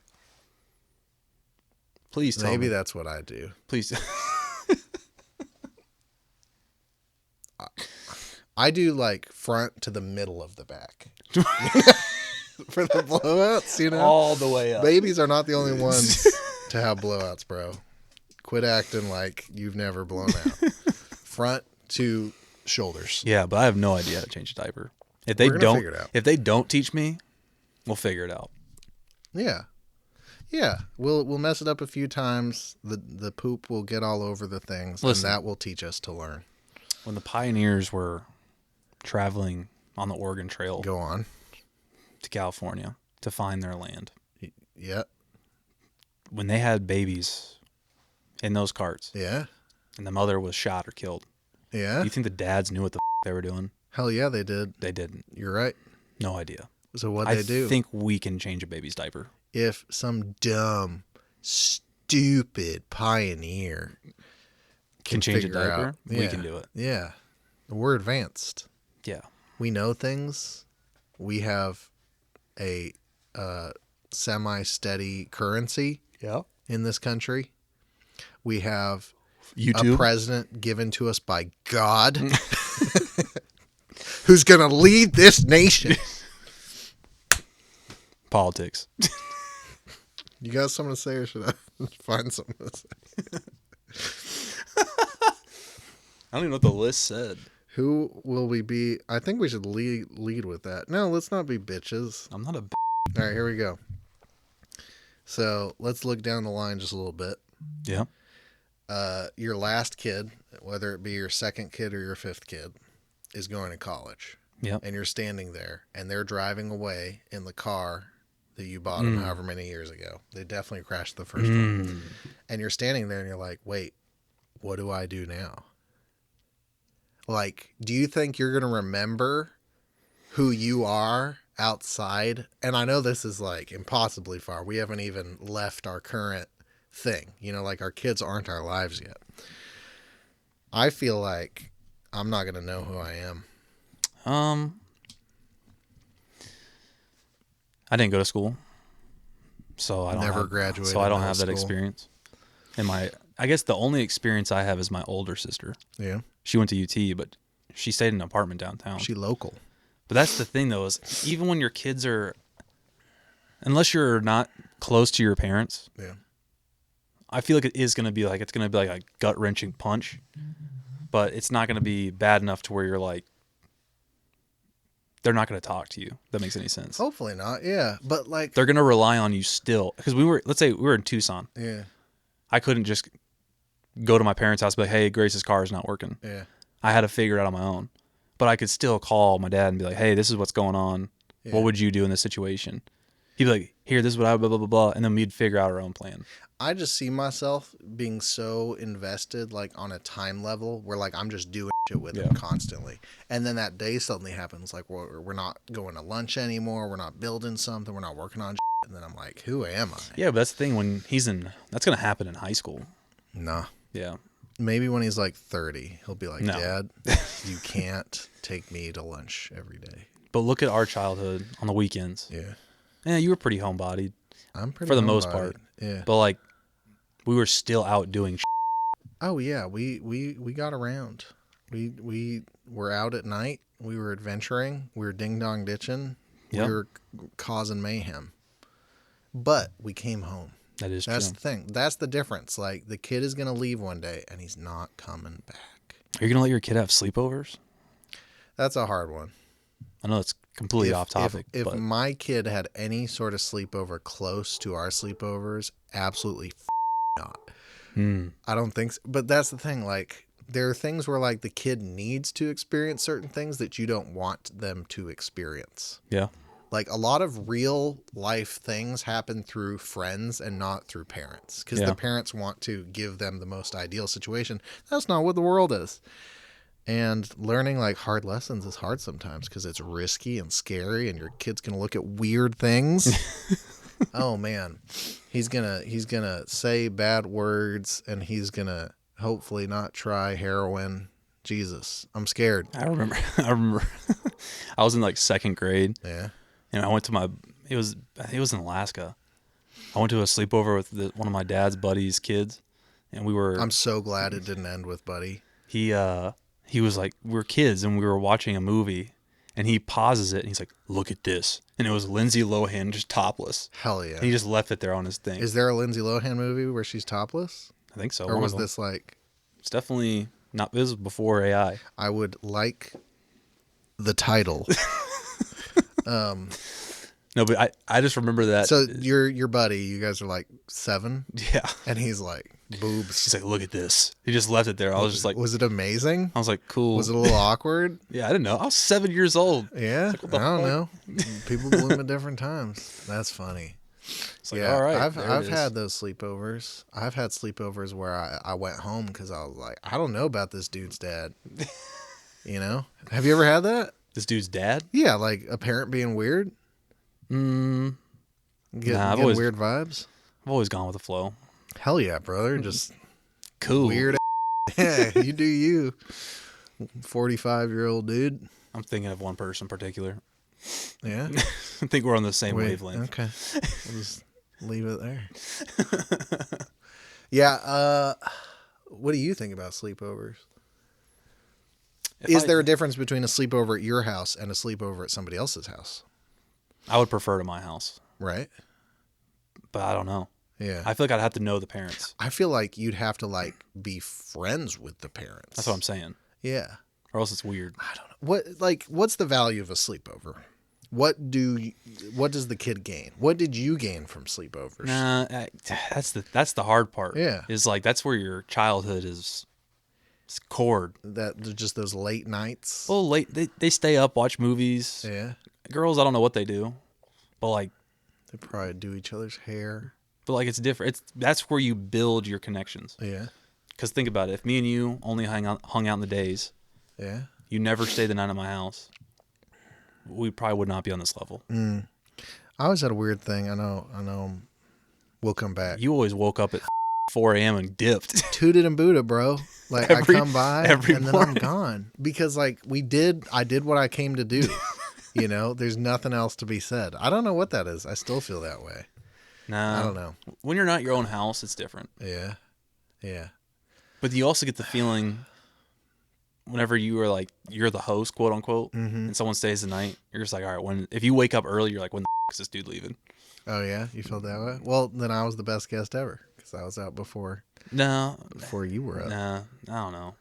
Please tell Maybe me. that's what I do. Please. I do like front to the middle of the back. For the blowouts, you know? All the way up. Babies are not the only ones to have blowouts, bro. Quit acting like you've never blown out. Front to shoulders. Yeah, but I have no idea how to change a diaper. If We're they gonna don't, figure it out. if they don't teach me, we'll figure it out. Yeah. Yeah. We'll mess it up a few times. The poop will get all over the things, Listen. and that will teach us to learn. When the pioneers were traveling on the Oregon Trail Go on. to California to find their land, Yeah. when they had babies in those carts Yeah. and the mother was shot or killed, Yeah. you think the dads knew what the they were doing? Hell yeah, they did. They didn't. You're right. No idea. So what I they do? think we can change a baby's diaper. If some dumb, stupid pioneer Can change a figure diaper? out- We can do it. Yeah. We're advanced. Yeah. We know things. We have a semi-steady currency Yeah. in this country. We have YouTube. a president given to us by God who's going to lead this nation. Politics. You got something to say or should I find something to say? I don't even know what the list said. Who will we be? I think we should lead with that. No, let's not be bitches. I'm not a All right, here we go. So let's look down the line just a little bit. Yeah. Your last kid, whether it be your second kid or your fifth kid, is going to college. Yep. And you're standing there, and they're driving away in the car that you bought them however many years ago. They definitely crashed the first one. And you're standing there, and you're like, wait, what do I do now? Like, do you think you're going to remember who you are outside? And I know this is like impossibly far. We haven't even left our current thing. You know, like our kids aren't our lives yet. I feel like I'm not going to know who I am. I didn't go to school, so I don't Never have, graduated So I don't out of have that school. experience. And I guess the only experience I have is my older sister. Yeah. She went to UT, but she stayed in an apartment downtown. She local. But that's the thing, though, is even when your kids are unless you're not close to your parents. Yeah. I feel like it's going to be like a gut-wrenching punch, but it's not going to be bad enough to where you're like, they're not going to talk to you. If that makes any sense. Hopefully not. Yeah. But like, They're going to rely on you still. Because let's say we were in Tucson. yeah. I couldn't just go to my parents' house and be like, hey, Grace's car is not working. Yeah. I had to figure it out on my own. But I could still call my dad and be like, hey, this is what's going on. Yeah. What would you do in this situation? He'd be like, here, this is what I would, blah, blah, blah, blah. And then we'd figure out our own plan. I just see myself being so invested, like on a time level where like I'm just doing shit with him constantly. And then that day suddenly happens, like we're not going to lunch anymore. We're not building something. We're not working on shit. And then I'm like, who am I? Yeah, but that's the thing when that's going to happen in high school. Nah. Yeah. Maybe when he's like 30, he'll be like, No. Dad, you can't take me to lunch every day. But look at our childhood on the weekends. Yeah. Yeah, you were pretty homebodied. I'm pretty for the most homebodied. part. Yeah. But like, we were still out doing shit. Oh yeah, we got around. We were out at night. We were adventuring. We were ding dong ditching. Yep. We were causing mayhem. But we came home. That's That's true. the thing. That's the difference. Like the kid is gonna leave one day and he's not coming back. Are you going to let your kid have sleepovers? That's a hard one. I know it's completely off topic. If but my kid had any sort of sleepover close to our sleepovers, absolutely not. I don't think so. But that's the thing. Like, there are things where, like, the kid needs to experience certain things that you don't want them to experience. yeah. Like, a lot of real life things happen through friends and not through parents. Because the parents want to give them the most ideal situation. That's not what the world is. And learning, like, hard lessons is hard sometimes because it's risky and scary and your kid's going to look at weird things. Oh man, he's gonna say bad words and he's gonna hopefully not try heroin. Jesus, I'm scared. I remember I was in like second grade. Yeah. And I went to I think it was in Alaska. I went to a sleepover with one of my dad's buddies' kids, and I'm so glad it didn't end with Buddy. He was like, we were kids and we were watching a movie, and he pauses it and he's like, look at this. And it was Lindsay Lohan just topless. Hell yeah. And he just left it there on his thing. Is there a Lindsay Lohan movie where she's topless? I think so. Or was this like... It's definitely not, this was before AI. I would like the title. No, but I just remember that. So your buddy, you guys are like 7? Yeah. And he's like, boobs. He's like, look at this. He just left it there. I was just like, was it amazing? I was like, cool. Was it a little awkward? Yeah, I didn't know. I was 7 years old. Yeah, Like, I don't know. People bloom at different times. That's funny. It's like, Yeah, all right. I've had those sleepovers. I've had sleepovers where I went home because I was like, I don't know about this dude's dad. You know? Have you ever had that? This dude's dad? Yeah, like a parent being weird. Nah, Getting weird vibes. I've always gone with the flow. Hell yeah, brother. Just Cool. weird. Yeah, you do you. 45-year-old dude. I'm thinking of one person in particular. Yeah. I think we're on the same wavelength. Okay. We'll just leave it there. Yeah. What do you think about sleepovers? Is there a difference between a sleepover at your house and a sleepover at somebody else's house? I would prefer to my house, Right? but I don't know. Yeah. I feel like I'd have to know the parents. I feel like you'd have to like be friends with the parents. That's what I'm saying. Yeah. Or else it's weird. I don't know. What's the value of a sleepover? What does the kid gain? What did you gain from sleepovers? Nah, that's the hard part. Yeah. Is like that's where your childhood is cored. That just those late nights. Well, late they stay up, watch movies. Yeah. Girls, I don't know what they do, but like They probably do each other's hair. it's different. That's where you build your connections. Yeah. Because think about it. If me and you only hung out in the days, Yeah. you never stayed the night at my house, we probably would not be on this level. I always had a weird thing. I know. We'll come back. You always woke up at 4 a.m. and dipped. Tooted and booted, bro. Like I come by and then morning. I'm gone because like I did what I came to do. You know, there's nothing else to be said. I don't know what that is. I still feel that way. Nah, I don't know. When you're not your own house, it's different. Yeah. Yeah. But you also get the feeling whenever you are like, you're the host, quote unquote, and someone stays the night, you're just like, all right, if you wake up early, you're like, when the is this dude leaving? Oh yeah, you felt that way. Well, then I was the best guest ever because I was out before you were up. Nah, I don't know.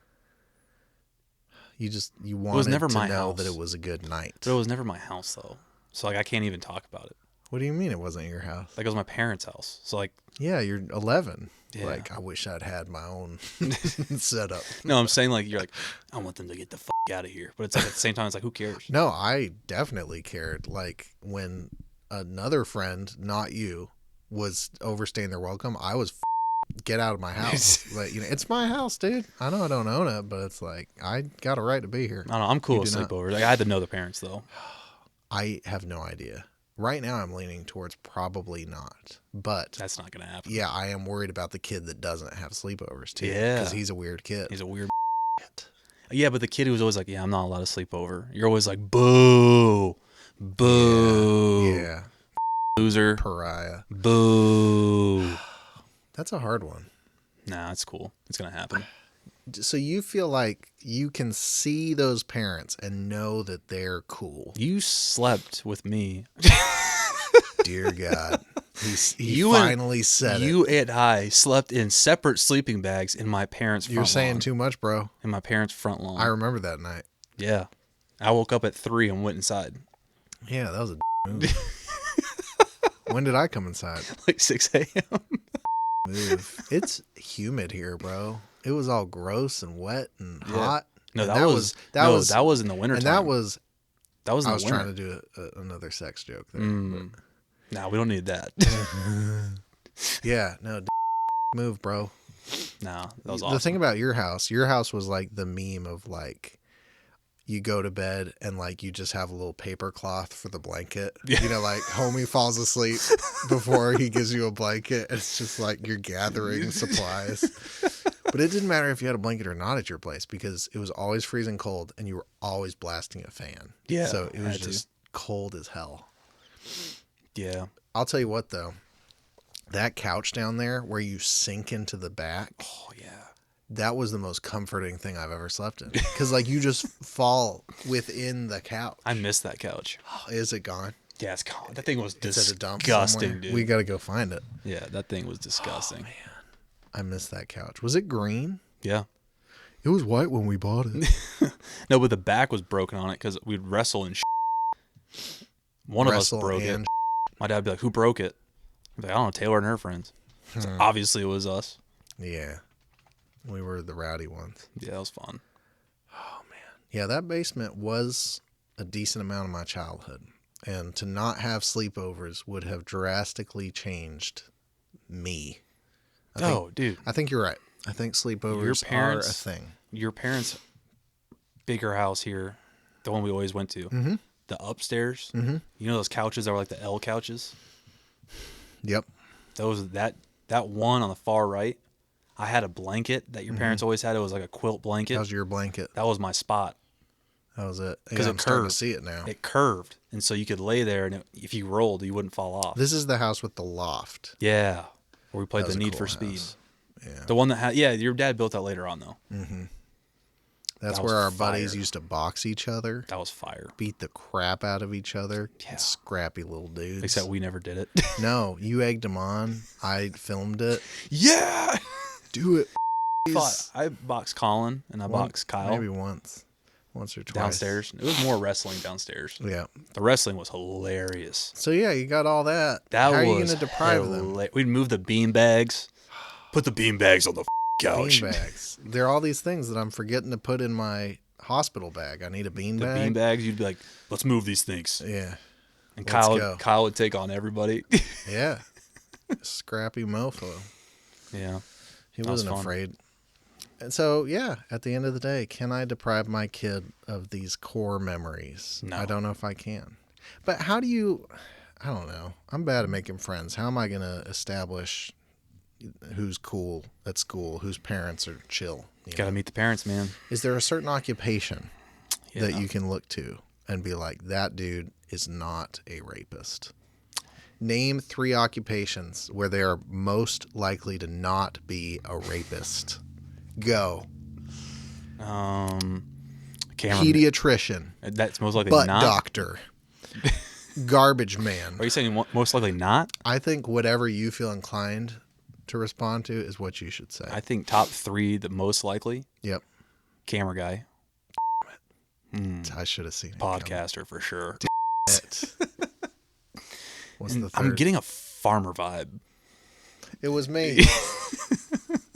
You wanted never to my know house. that it was a good night. But it was never my house though, so like I can't even talk about it. What do you mean it wasn't your house? Like it was my parents' house. So like, yeah, you're 11. Yeah. Like I wish I'd had my own setup. no, I'm saying like you're like, I want them to get the fuck out of here. But it's like at the same time, it's like who cares? No, I definitely cared. Like when another friend, not you, was overstaying their welcome, I was get out of my house. Like, it's my house, dude. I know I don't own it, but it's like I got a right to be here. I don't know. I'm cool with sleepovers. Like I had to know the parents though. I have no idea. Right now, I'm leaning towards probably not, but that's not gonna happen. Yeah, I am worried about the kid that doesn't have sleepovers too. Yeah, because he's a weird kid. He's a weird. Yeah, but the kid who was always like, "Yeah, I'm not allowed to sleep over." You're always like, "Boo, boo, yeah, loser, pariah, boo." That's a hard one. Nah, it's cool. It's gonna happen. So you feel like you can see those parents and know that they're cool. You slept with me. Dear God. He finally said it. You and I slept in separate sleeping bags in my parents' front lawn. You're saying too much, bro. In my parents' front lawn. I remember that night. Yeah. I woke up at 3 and went inside. Yeah, that was a move. When did I come inside? Like 6 a.m. Move. It's humid here, bro. It was all gross and wet and hot. No, and that was in the winter and time. that was in the winter. I was trying to do another sex joke there. No, we don't need that. Yeah, no, move, bro. No, that was awesome. The thing about your house was like the meme of like you go to bed and like you just have a little paper cloth for the blanket. Yeah. Like homie falls asleep before he gives you a blanket. It's just like you're gathering supplies. But it didn't matter if you had a blanket or not at your place because it was always freezing cold and you were always blasting a fan. Yeah. So it was just cold as hell. Yeah. I'll tell you what though. That couch down there where you sink into the back. Oh yeah. That was the most comforting thing I've ever slept in. Because, like, you just fall within the couch. I miss that couch. Oh, is it gone? Yeah, it's gone. That thing was It's at a dump disgusting, somewhere. dude. We got to go find it. Yeah, that thing was disgusting. Oh, man. I miss that couch. Was it green? Yeah. It was white when we bought it. No, but the back was broken on it because we'd wrestle and One of us broke it. My dad would be like, who broke it? I'd be like, I don't know, Taylor and her friends. So obviously it was us. Yeah. We were the rowdy ones. Yeah, that was fun. Oh, man. Yeah, that basement was a decent amount of my childhood. And to not have sleepovers would have drastically changed me. Dude. I think you're right. I think sleepovers are a thing. Your parents' bigger house here, the one we always went to, the upstairs, you know those couches that were like the L couches? Yep. That one on the far right, I had a blanket that your parents always had. It was like a quilt blanket. That was your blanket. That was my spot. That was it. Because yeah, it I'm starting curved. to see it now. It curved, and so you could lay there, and if you rolled, you wouldn't fall off. This is the house with the loft. Yeah, where we played That was the a Need cool for Speed. house. Yeah. The one that had, your dad built that later on though. That's That where was our buddies fire. used to box each other, That was fire. beat the crap out of each other. Yeah. Scrappy little dudes. Except we never did it. No, you egged them on. I filmed it. Yeah. Do it. I boxed Colin and I boxed Kyle Maybe once or twice. downstairs. It was more wrestling downstairs. Yeah. The wrestling was hilarious. So yeah, you got all that. That How are you was going to deprive them? We'd move the bean bags. Put the bean bags on the couch. Bean bags. There are all these things that I'm forgetting to put in my hospital bag. I need a bean The bag. bean bags, you'd be like, let's move these things. Yeah. And Let's go. Kyle would take on everybody. Yeah. Scrappy mofo. Yeah. He That was wasn't fun. afraid. And so, yeah, at the end of the day, can I deprive my kid of these core memories? No. I don't know if I can. But how do you, I don't know. I'm bad at making friends. How am I going to establish who's cool at school, whose parents are chill? Got to meet the parents, man. Is there a certain occupation that Yeah. you can look to and be like, that dude is not a rapist? Name 3 occupations where they are most likely to not be a rapist. Go. Camera. Pediatrician. That's most likely Butt not. doctor. Garbage man. Are you saying most likely not? I think whatever you feel inclined to respond to is what you should say. I think top 3, the most likely. Yep. Camera guy. I should have seen it. Podcaster for sure. What's the third? I'm getting a farmer vibe. It was me.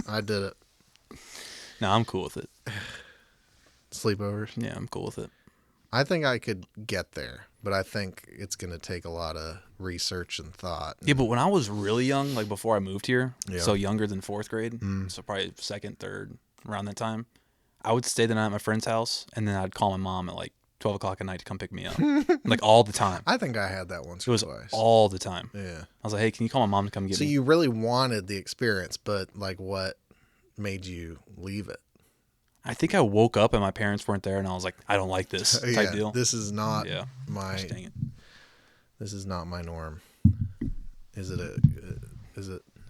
I did it. No, I'm cool with it. Sleepovers. Yeah, I'm cool with it. I think I could get there, but I think it's going to take a lot of research and thought. Yeah, but when I was really young, like before I moved here, Yeah. so younger than 4th grade, so probably 2nd, 3rd, around that time, I would stay the night at my friend's house, and then I'd call my mom at like 12 o'clock at night to come pick me up. Like all the time. I think I had that once It was or twice. all the time. Yeah. I was like, hey, can you call my mom to come get So me? you really wanted the experience, but like what made you leave it? I think I woke up and my parents weren't there, and I was like, I don't like this type deal. This is not Yeah. my Gosh, dang it. This is not my norm. Is it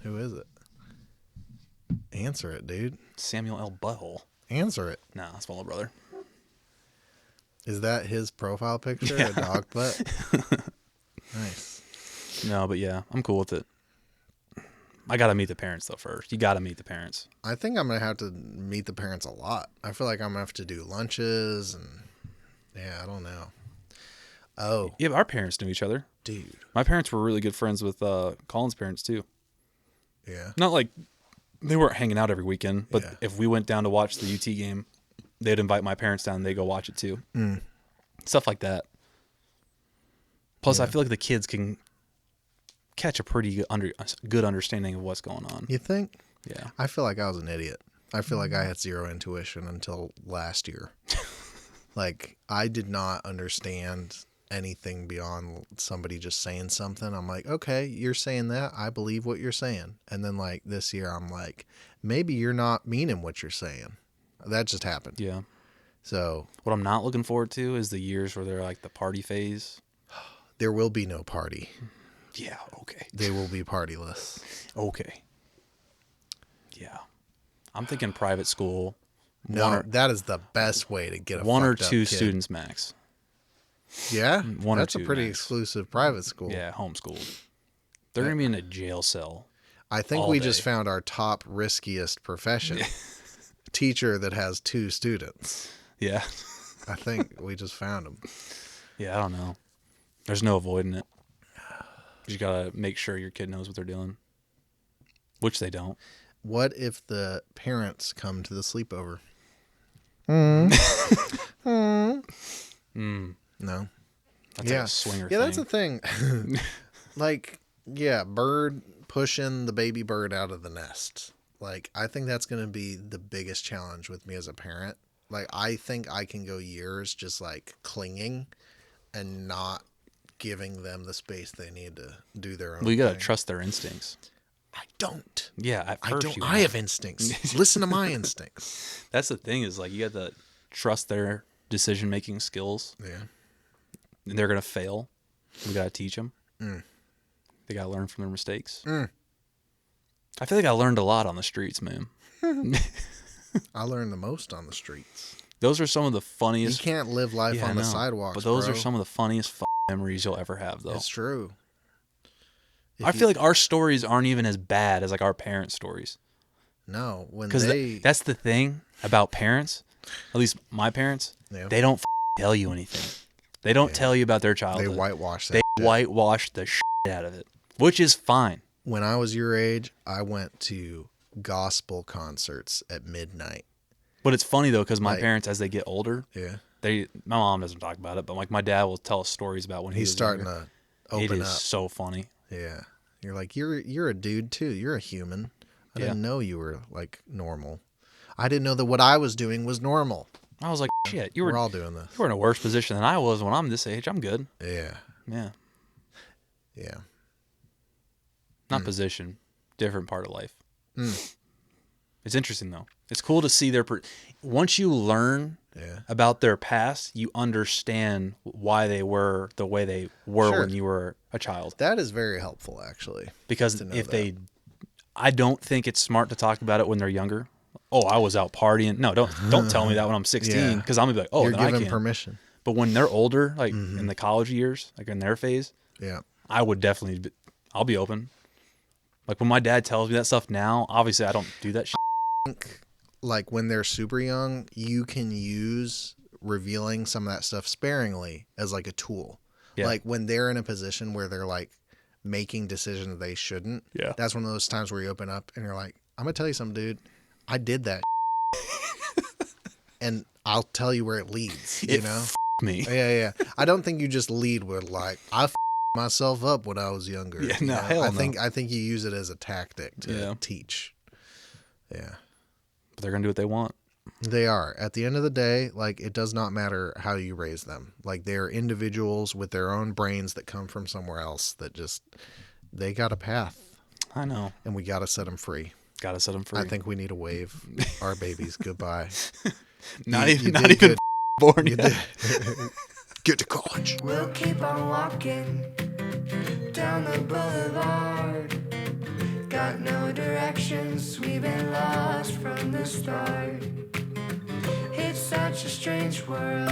who is it? Answer it, dude. Samuel L. Butthole. Answer it. Nah, that's my little brother. Is that his profile picture? Yeah. A dog butt? Nice. No, but yeah, I'm cool with it. I got to meet the parents, though, first. You got to meet the parents. I think I'm going to have to meet the parents a lot. I feel like I'm going to have to do lunches and yeah, I don't know. Oh, Yeah, but our parents knew each other. dude. My parents were really good friends with Colin's parents, too. Yeah. Not like they weren't hanging out every weekend, but Yeah. if we went down to watch the UT game, they'd invite my parents down and they'd go watch it, too. Stuff like that. Plus, I feel like the kids can catch a pretty good understanding of what's going on. You think? Yeah. I feel like I was an idiot. I feel like I had zero intuition until last year. Like, I did not understand anything beyond somebody just saying something. I'm like, okay, you're saying that. I believe what you're saying. And then, like, this year, I'm like, maybe you're not meaning what you're saying. That just happened. Yeah. So, What I'm not looking forward to is the years where they're like the party phase. there will be no party. Yeah. Okay. They will be partyless. Okay. Yeah. I'm thinking private school. No, that is the best way to get a One or fucked up two kid. students max. Yeah? One or That's a two pretty max. exclusive private school. Yeah, homeschooled. They're going to be in a jail cell. I think all we just day. found our top riskiest profession. Teacher that has 2 students. Yeah. I think we just found him. Yeah, I don't know. There's no avoiding it. You got to make sure your kid knows what they're doing, which they don't. What if the parents come to the sleepover? No. That's like a swinger Yeah, thing. that's a thing. Like, yeah, bird pushing the baby bird out of the nest. Like, I think that's going to be the biggest challenge with me as a parent. Like, I think I can go years just like clinging and not giving them the space they need to do their own Well, you got to thing. trust their instincts. I don't. Yeah, at I first don't. you I have instincts. Listen to my instincts. That's the thing is like you got to trust their decision-making skills. Yeah. And they're going to fail. We got to teach them. They got to learn from their mistakes. I feel like I learned a lot on the streets, man. I learned the most on the streets. Those are some of the You funniest. can't live life Yeah, on the I know. sidewalks, But those bro. are some of the funniest memories you'll ever have, though. It's true. If I you- feel like our stories aren't even as bad as like our parents' stories. no, when Because they that's the thing about parents, at least my parents, Yeah. they don't tell you anything. They don't tell you about their they childhood. whitewash that. They shit. whitewash the shit out of it, which is fine. When I was your age, I went to gospel concerts at midnight. But it's funny though, because my Like- parents, as they get older, Yeah, my mom doesn't talk about it, but like my dad will tell us stories about when he he's was starting younger. to It open is up. so funny. Yeah, you're like you're a dude too. You're a human. I Yeah. didn't know you were like normal. I didn't know that what I was doing was normal. I was like, shit, you We're were all doing this. you were in a worse position than I was when I'm this age. I'm good. Yeah, Yeah, yeah. not position, different part of life. It's interesting though. It's cool to see once you learn Yeah. about their past, you understand why they were the way they were Sure. when you were a child. That is very helpful, actually. Because to know if that. I don't think it's smart to talk about it when they're younger. Oh, I was out partying. No, don't tell me that when I'm 16 Yeah. because I'm gonna be like, oh, You're then I given can't. permission. But when they're older, like in the college years, like in their phase, Yeah. I would definitely, I'll be open. Like when my dad tells me that stuff now, obviously I don't do that shit. I think like when they're super young, you can use revealing some of that stuff sparingly as like a tool. Yeah. Like when they're in a position where they're like making decisions they shouldn't. Yeah. That's one of those times where you open up and you're like, I'm gonna tell you something, dude. I did that. And I'll tell you where it leads. You know? Me. Yeah. I don't think you just lead with like I myself up when I was younger. Yeah, you no, know? hell I no. think you use it as a tactic to teach. Yeah. But they're gonna do what they want. They are. At the end of the day, like it does not matter how you raise them. Like they're individuals with their own brains that come from somewhere else that just they got a path. I know. And we got to set them free. Gotta set them free. I think we need to wave our babies goodbye. not You even did good. born You yet. did. Get to college. We'll keep on walking down the boulevard. Got no directions, we've been lost from the start. It's such a strange world.